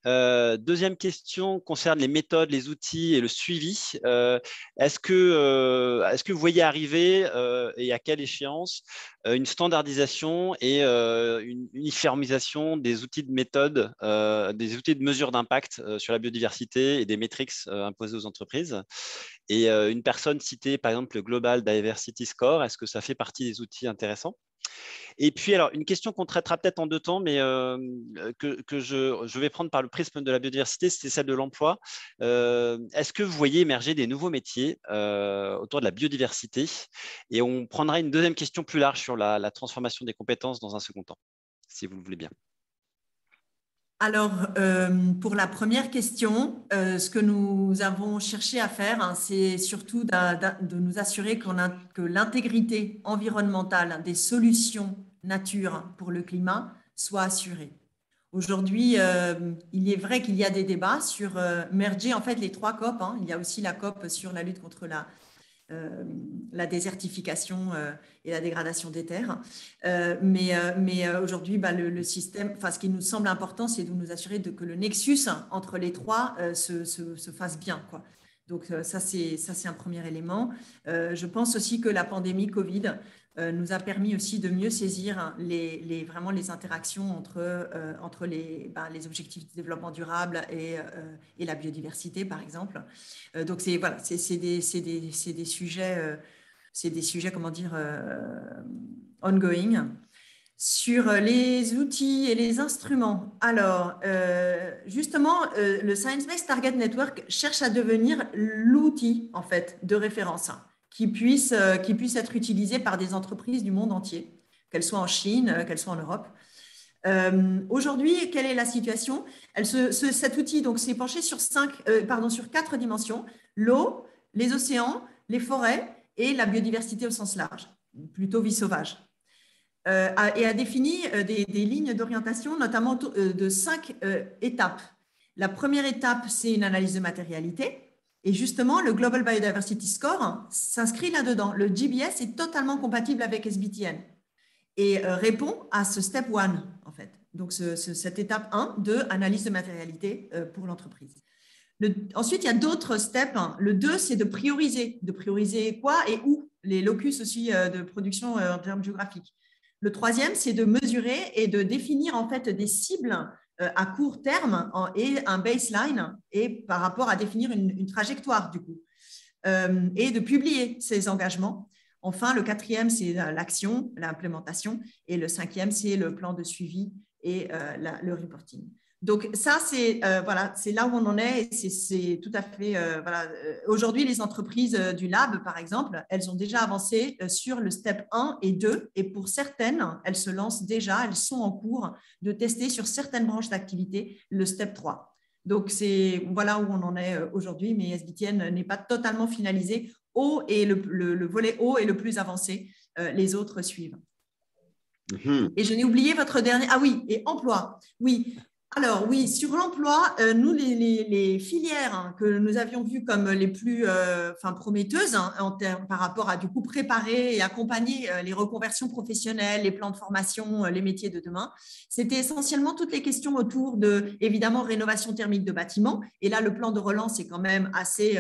Deuxième question concerne les méthodes, les outils et le suivi. Est-ce que vous voyez arriver, et à quelle échéance, une standardisation et une uniformisation des outils de méthode, des outils de mesure d'impact sur la biodiversité et des métriques imposées aux entreprises? Et une personne citée, par exemple, le Global Diversity Score, est-ce que ça fait partie des outils intéressants? Et puis, alors, une question qu'on traitera peut-être en deux temps, mais que je vais prendre par le prisme de la biodiversité, c'est celle de l'emploi. Est-ce que vous voyez émerger des nouveaux métiers autour de la biodiversité? Et on prendra une deuxième question plus large sur la transformation des compétences dans un second temps, si vous le voulez bien. Alors, pour la première question, ce que nous avons cherché à faire, hein, c'est surtout de nous assurer que l'intégrité environnementale des solutions nature pour le climat soit assurée. Aujourd'hui, il est vrai qu'il y a des débats sur merger en fait les 3 COP. Hein. Il y a aussi la COP sur la lutte contre la désertification et la dégradation des terres. Mais aujourd'hui, le système, ce qui nous semble important, c'est de nous assurer que le nexus entre les 3 se fasse bien, quoi. Donc ça, c'est un premier élément. Je pense aussi que la pandémie Covid nous a permis aussi de mieux saisir vraiment les interactions entre les objectifs de développement durable et la biodiversité, par exemple. Donc, c'est des sujets, comment dire, ongoing. Sur les outils et les instruments, alors, justement, le Science Based Target Network cherche à devenir l'outil, en fait, de référence qui puisse être utilisé par des entreprises du monde entier, qu'elles soient en Chine, qu'elles soient en Europe. Aujourd'hui, quelle est la situation? Cet outil s'est penché sur 4 dimensions: l'eau, les océans, les forêts et la biodiversité au sens large, plutôt vie sauvage. Et a défini des lignes d'orientation, notamment de 5 étapes. La première étape, c'est une analyse de matérialité. Et justement, le Global Biodiversity Score s'inscrit là-dedans. Le GBS est totalement compatible avec SBTN et répond à ce step 1, en fait. Donc, cette étape 1 de analyse de matérialité pour l'entreprise. Ensuite, il y a d'autres steps. Le 2, c'est de prioriser. De prioriser quoi et où? Les locus aussi de production en termes géographiques. Le 3e, c'est de mesurer et de définir en fait des cibles à court terme et un baseline et par rapport à définir une trajectoire du coup et de publier ces engagements. Enfin, le 4e, c'est l'action, l'implémentation et le 5e, c'est le plan de suivi et le reporting. Donc ça, c'est là où on en est. C'est tout à fait Aujourd'hui, les entreprises du lab, par exemple, elles ont déjà avancé sur le step 1 et 2, et pour certaines, elles se lancent déjà, elles sont en cours de tester sur certaines branches d'activité le step 3. Donc c'est voilà où on en est aujourd'hui, mais SBTN n'est pas totalement finalisé. Eau et le volet eau est le plus avancé. Les autres suivent. Et je n'ai oublié votre dernier. Ah oui, et emploi. Oui. Alors oui, sur l'emploi, nous, les filières que nous avions vues comme les plus prometteuses par rapport à du coup préparer et accompagner les reconversions professionnelles, les plans de formation, les métiers de demain, c'était essentiellement toutes les questions autour de, évidemment, rénovation thermique de bâtiments. Et là, le plan de relance est quand même assez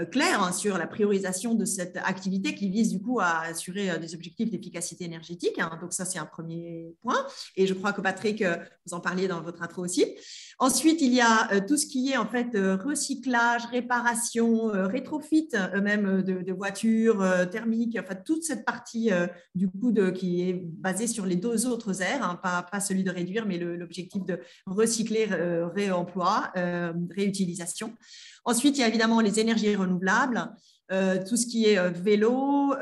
clair sur la priorisation de cette activité qui vise du coup à assurer des objectifs d'efficacité énergétique. Donc ça, c'est un premier point. Et je crois que Patrick, vous en parliez dans votre intro aussi. Ensuite, il y a tout ce qui est en fait recyclage, réparation, rétrofit même de voitures thermiques, enfin toute cette partie du coup qui est basée sur les 2 autres R, pas celui de réduire, mais l'objectif de recycler, réemploi, réutilisation. Ensuite, il y a évidemment les énergies renouvelables, tout ce qui est vélo,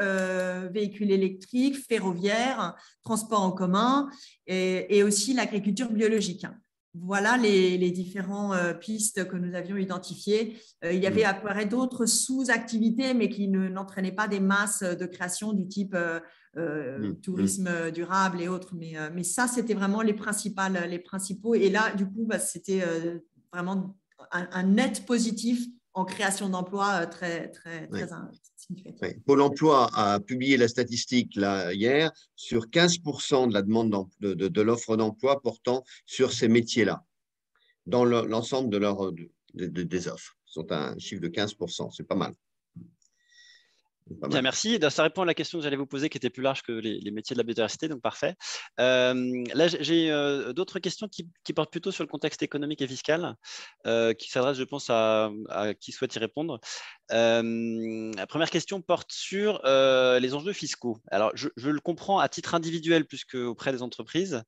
véhicules électriques, ferroviaire, transport en commun et aussi l'agriculture biologique. Voilà les différentes pistes que nous avions identifiées. Il y avait apparaît d'autres sous-activités, mais qui n'entraînaient pas des masses de création du type tourisme durable et autres. Mais ça, c'était vraiment les principaux. Et là, du coup, c'était vraiment un net positif en création d'emplois très significatif. Oui. Pôle emploi a publié la statistique là, hier sur 15% de la demande de l'offre d'emploi portant sur ces métiers-là, dans l'ensemble des offres. Ce sont un chiffre de 15%, c'est pas mal. Bien, merci. Ça répond à la question que j'allais vous poser, qui était plus large que les métiers de la biodiversité, donc parfait. Là, j'ai d'autres questions qui portent plutôt sur le contexte économique et fiscal, qui s'adressent, je pense, à qui souhaite y répondre. La première question porte sur les enjeux fiscaux. Alors, je le comprends à titre individuel plus qu'auprès des entreprises.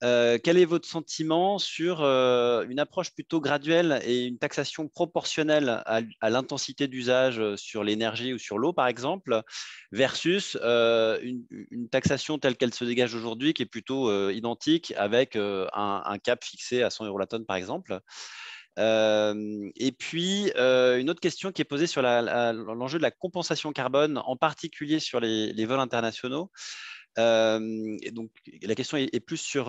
Quel est votre sentiment sur une approche plutôt graduelle et une taxation proportionnelle à l'intensité d'usage sur l'énergie ou sur l'eau, par exemple, versus une taxation telle qu'elle se dégage aujourd'hui, qui est plutôt identique, avec un cap fixé à 100 € la tonne, par exemple? Et puis, une autre question qui est posée sur l'enjeu de la compensation carbone, en particulier sur les vols internationaux. Et donc, la question est plus sur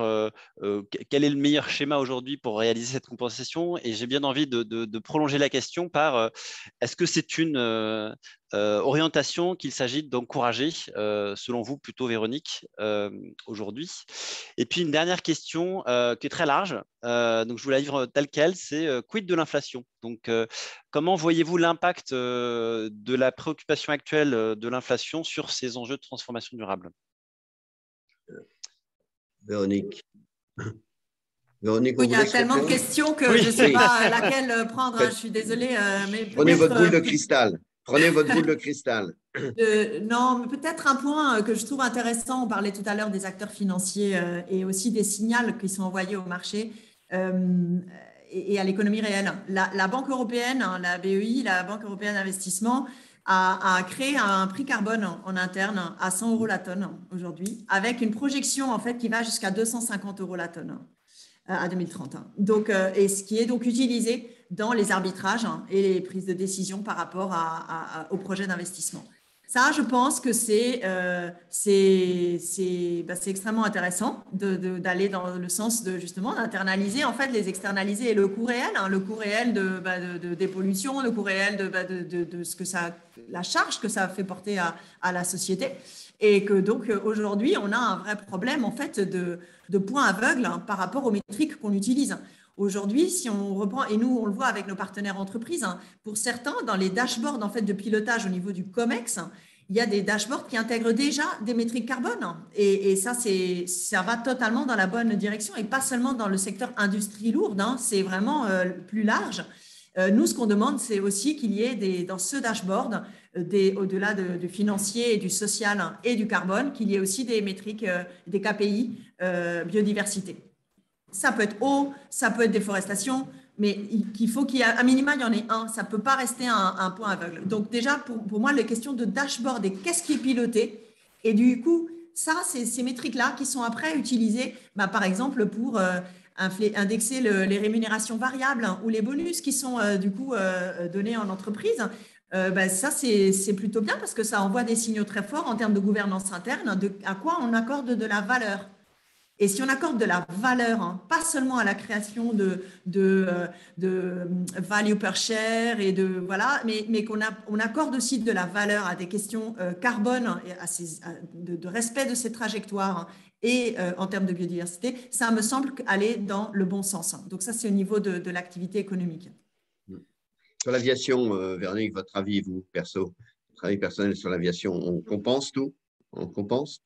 quel est le meilleur schéma aujourd'hui pour réaliser cette compensation. Et j'ai bien envie de prolonger la question par est-ce que c'est une orientation qu'il s'agit d'encourager, selon vous, plutôt, Véronique, aujourd'hui? Et puis, une dernière question qui est très large. Donc, je vous la livre telle qu'elle, c'est quid de l'inflation? Donc, comment voyez-vous l'impact de la préoccupation actuelle de l'inflation sur ces enjeux de transformation durable? Véronique. Oui, il y a tellement de questions que je ne sais pas laquelle prendre. Je suis désolée. Mais prenez votre boule de cristal. Prenez votre boule de cristal. Non, mais peut-être un point que je trouve intéressant. On parlait tout à l'heure des acteurs financiers et aussi des signaux qui sont envoyés au marché et à l'économie réelle. La Banque européenne, la BEI, la Banque européenne d'investissement, a créé un prix carbone en interne à 100 € la tonne aujourd'hui, avec une projection en fait qui va jusqu'à 250 € la tonne à 2030. Donc, et ce qui est donc utilisé dans les arbitrages et les prises de décision par rapport au projet d'investissement. Ça, je pense que c'est extrêmement intéressant d'aller dans le sens de justement d'internaliser en fait les externaliser et le coût réel des pollutions, le coût réel de ce que la charge que ça fait porter à la société. Et que donc aujourd'hui, on a un vrai problème en fait de points aveugles par rapport aux métriques qu'on utilise. Aujourd'hui, si on reprend, et nous on le voit avec nos partenaires entreprises, pour certains, dans les dashboards en fait, de pilotage au niveau du COMEX, il y a des dashboards qui intègrent déjà des métriques carbone. Et ça va totalement dans la bonne direction et pas seulement dans le secteur industrie lourde, c'est vraiment plus large. Nous, ce qu'on demande, c'est aussi qu'il y ait dans ce dashboard, au-delà du financier et du social et du carbone, qu'il y ait aussi des métriques, des KPI biodiversité. Ça peut être eau, ça peut être déforestation, mais il faut qu'il y ait, à minima, il y en ait un. Ça ne peut pas rester un point aveugle. Donc déjà, pour moi, les questions de dashboard et qu'est-ce qui est piloté, et du coup, ça, c'est ces métriques-là qui sont après utilisées, par exemple, pour indexer les rémunérations variables ou les bonus qui sont du coup donnés en entreprise. Ça, c'est plutôt bien parce que ça envoie des signaux très forts en termes de gouvernance interne, à quoi on accorde de la valeur. Et si on accorde de la valeur, pas seulement à la création de value per share, mais qu'on accorde aussi de la valeur à des questions carbone, et de respect de ces trajectoires et en termes de biodiversité, ça me semble aller dans le bon sens. Donc ça, c'est au niveau de l'activité économique. Sur l'aviation, Véronique, votre avis, vous, perso, votre avis personnel sur l'aviation, on compense tout? On compense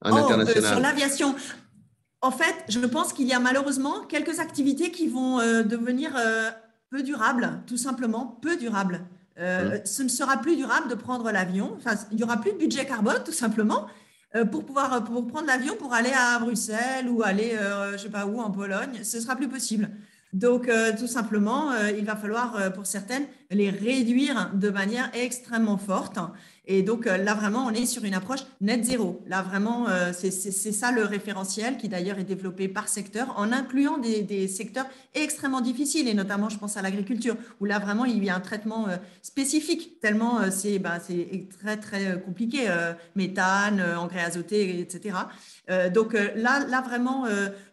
international? Sur l'aviation, en fait, je pense qu'il y a malheureusement quelques activités qui vont devenir peu durables, tout simplement peu durables. Ce ne sera plus durable de prendre l'avion. Enfin, il n'y aura plus de budget carbone, tout simplement, pour prendre l'avion pour aller à Bruxelles ou aller, je ne sais pas où, en Pologne. Ce ne sera plus possible. Donc, tout simplement, il va falloir, pour certaines, les réduire de manière extrêmement forte. Et donc, là, vraiment, on est sur une approche net zéro. Là, vraiment, c'est ça le référentiel qui, d'ailleurs, est développé par secteur en incluant des secteurs extrêmement difficiles. Et notamment, je pense à l'agriculture, où là, vraiment, il y a un traitement spécifique, tellement c'est très, très compliqué. Méthane, engrais azotés, etc. Donc, là, vraiment,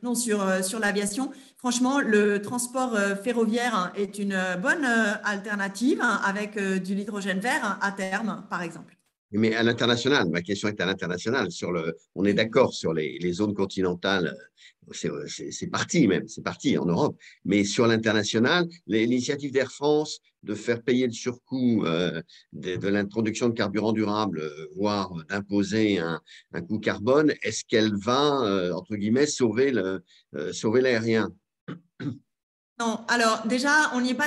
non, sur l'aviation, franchement, le transport ferroviaire est une bonne alternative avec du hydrogène vert à terme, par exemple. Mais à l'international, ma question est à l'international. On est d'accord sur les zones continentales, c'est parti même, c'est parti en Europe. Mais sur l'international, l'initiative d'Air France de faire payer le surcoût de l'introduction de carburant durable, voire d'imposer un coût carbone, est-ce qu'elle va, entre guillemets, sauver l'aérien? Non, alors déjà, on n'y est pas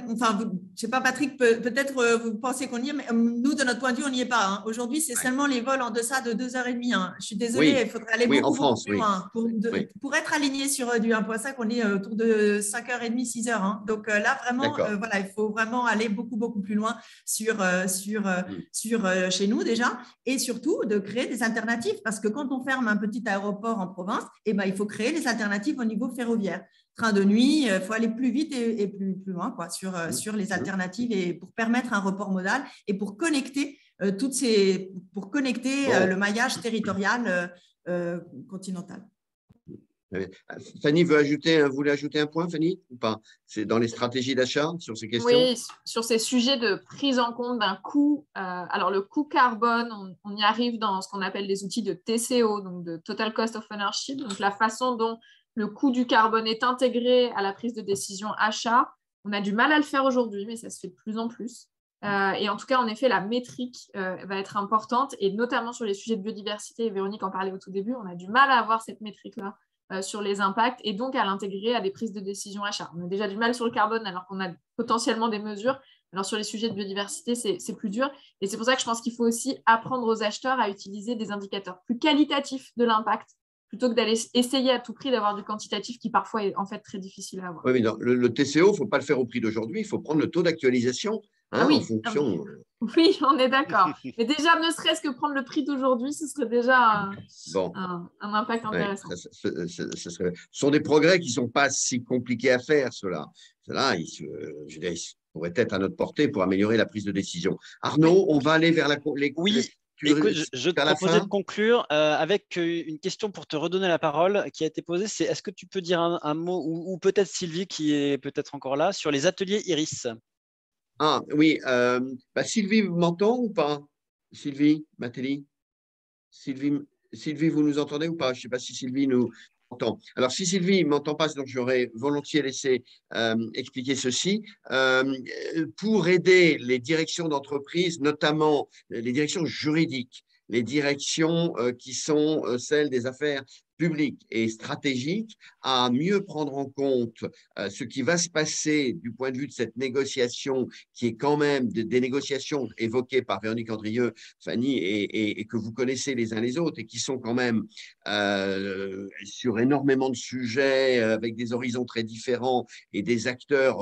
enfin, je ne sais pas, Patrick, peut-être vous pensez qu'on y est, mais nous, de notre point de vue, on n'y est pas. Hein. Aujourd'hui, c'est seulement les vols en deçà de 2h30. Hein. Je suis désolée, Oui, il faudrait aller oui, en beaucoup, beaucoup France, plus oui. loin. Oui, Pour être aligné sur du 1,5, on est autour de 5h30, 6h. Hein. Donc là, vraiment, d'accord. voilà, il faut vraiment aller beaucoup, beaucoup plus loin chez nous déjà, et surtout de créer des alternatives. Parce que quand on ferme un petit aéroport en province, eh ben, il faut créer des alternatives au niveau ferroviaire. Train de nuit, il faut aller plus vite et plus loin quoi, sur les alternatives et pour permettre un report modal et pour connecter le maillage territorial continental. Fanny voulait ajouter un point, Fanny, ou pas? C'est dans les stratégies d'achat sur ces questions? Oui, sur ces sujets de prise en compte d'un coût. Alors, le coût carbone, on y arrive dans ce qu'on appelle les outils de TCO, donc de Total Cost of Ownership, donc la façon dont le coût du carbone est intégré à la prise de décision achat. On a du mal à le faire aujourd'hui, mais ça se fait de plus en plus. Et en tout cas, en effet, la métrique va être importante, et notamment sur les sujets de biodiversité, et Véronique en parlait au tout début, on a du mal à avoir cette métrique-là sur les impacts et donc à l'intégrer à des prises de décision achat. On a déjà du mal sur le carbone alors qu'on a potentiellement des mesures. Alors sur les sujets de biodiversité, c'est plus dur. Et c'est pour ça que je pense qu'il faut aussi apprendre aux acheteurs à utiliser des indicateurs plus qualitatifs de l'impact plutôt que d'aller essayer à tout prix d'avoir du quantitatif qui parfois est en fait très difficile à avoir. Oui, mais le TCO, il ne faut pas le faire au prix d'aujourd'hui, il faut prendre le taux d'actualisation Ah en oui, fonction. oui, on est d'accord. Mais déjà, ne serait-ce que prendre le prix d'aujourd'hui, ce serait déjà Bon, un impact intéressant. ce sont des progrès qui ne sont pas si compliqués à faire, ceux-là. Ceux-là, ils pourraient être à notre portée pour améliorer la prise de décision. Arnaud, on va aller vers Oui, écoute, je te vers la proposais de fin. conclure avec une question pour te redonner la parole qui a été posée. C'est est-ce que tu peux dire un mot, ou peut-être Sylvie qui est peut-être encore là, sur les ateliers Iris? Ah oui, Sylvie m'entend ou pas? Sylvie, Mathélie? Sylvie, Sylvie, vous nous entendez ou pas? Je ne sais pas si Sylvie nous entend. Alors, si Sylvie ne m'entend pas, donc j'aurais volontiers laissé expliquer ceci. Pour aider les directions d'entreprise, notamment les directions juridiques, les directions qui sont celles des affaires publiques et stratégiques, à mieux prendre en compte ce qui va se passer du point de vue de cette négociation, qui est quand même des négociations évoquées par Véronique Andrieux, Fanny, et que vous connaissez les uns les autres, et qui sont quand même sur énormément de sujets, avec des horizons très différents et des acteurs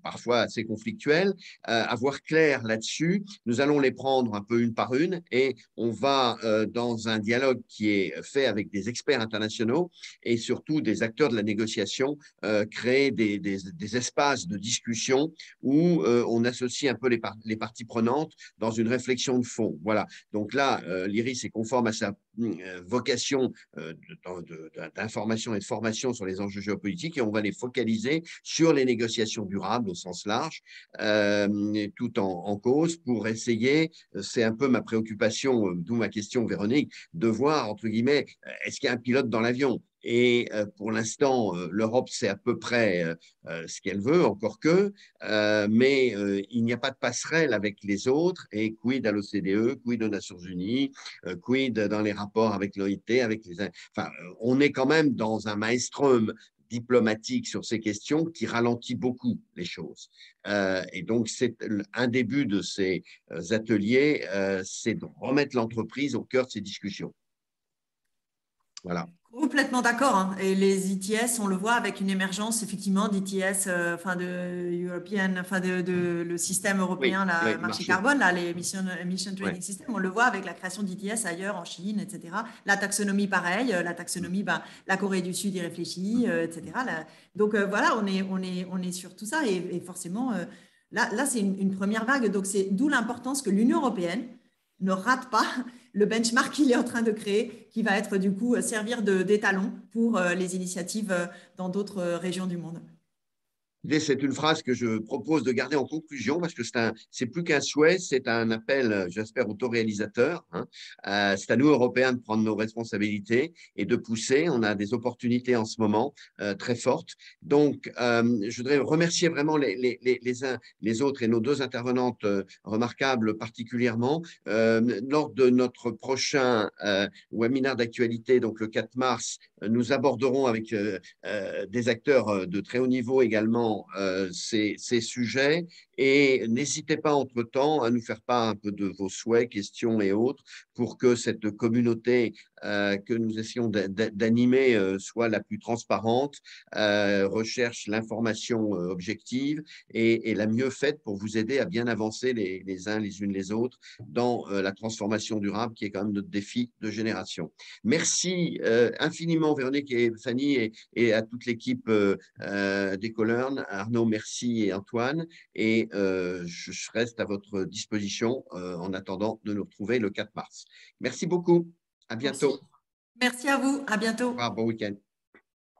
parfois assez conflictuels, avoir clair là-dessus. Nous allons les prendre un peu une par une, et on va, dans un dialogue qui est fait avec des experts internationaux et surtout des acteurs de la négociation, créer des espaces de discussion où on associe un peu les parties prenantes dans une réflexion de fond. Voilà. Donc là, l'IRIS est conforme à sa vocation d'information et de formation sur les enjeux géopolitiques, et on va les focaliser sur les négociations durables au sens large, tout en cause, pour essayer, c'est un peu ma préoccupation, d'où ma question, Véronique, de voir, entre guillemets, est-ce qu'il y a un pilote dans l'avion? Et pour l'instant, l'Europe, c'est à peu près ce qu'elle veut, encore que, mais il n'y a pas de passerelle avec les autres. Et quid à l'OCDE, quid aux Nations Unies, quid dans les rapports avec l'OIT, enfin, on est quand même dans un maelstrom diplomatique sur ces questions qui ralentit beaucoup les choses. Et donc, c'est un début de ces ateliers, c'est de remettre l'entreprise au cœur de ces discussions. Voilà. Complètement d'accord, hein. Et les ETS, on le voit avec une émergence effectivement d'ETS, enfin de European, enfin de le système européen, Oui, là, oui, marché marché. carbone, là, les emission Ouais. trading system, on le voit avec la création d'ETS ailleurs en Chine, etc. La taxonomie, pareil, la taxonomie, ben, la Corée du Sud y réfléchit, etc. Donc voilà, on est sur tout ça et forcément, là c'est une première vague. Donc c'est d'où l'importance que l'Union européenne ne rate pas le benchmark qu'il est en train de créer, qui va être du coup servir d'étalon pour les initiatives dans d'autres régions du monde. C'est une phrase que je propose de garder en conclusion parce que c'est plus qu'un souhait, c'est un appel, j'espère, autoréalisateur. Hein. C'est à nous, Européens, de prendre nos responsabilités et de pousser. On a des opportunités en ce moment très fortes. Donc, je voudrais remercier vraiment les uns les autres et nos deux intervenantes remarquables particulièrement. Lors de notre prochain webinaire d'actualité, donc le 4 mars, nous aborderons avec des acteurs de très haut niveau également ces sujets et n'hésitez pas entre-temps à nous faire part un peu de vos souhaits, questions et autres pour que cette communauté que nous essayons d'animer soit la plus transparente, recherche l'information objective et la mieux faite pour vous aider à bien avancer les uns les unes les autres dans la transformation durable qui est quand même notre défi de génération. Merci infiniment Véronique et Fanny et à toute l'équipe d'Ecolearn. Arnaud, merci et Antoine. Et je reste à votre disposition en attendant de nous retrouver le 4 mars. Merci beaucoup. À Merci. bientôt. Merci à vous. À bientôt. Au revoir, bon week-end.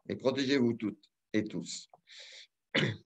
Et protégez-vous toutes et tous.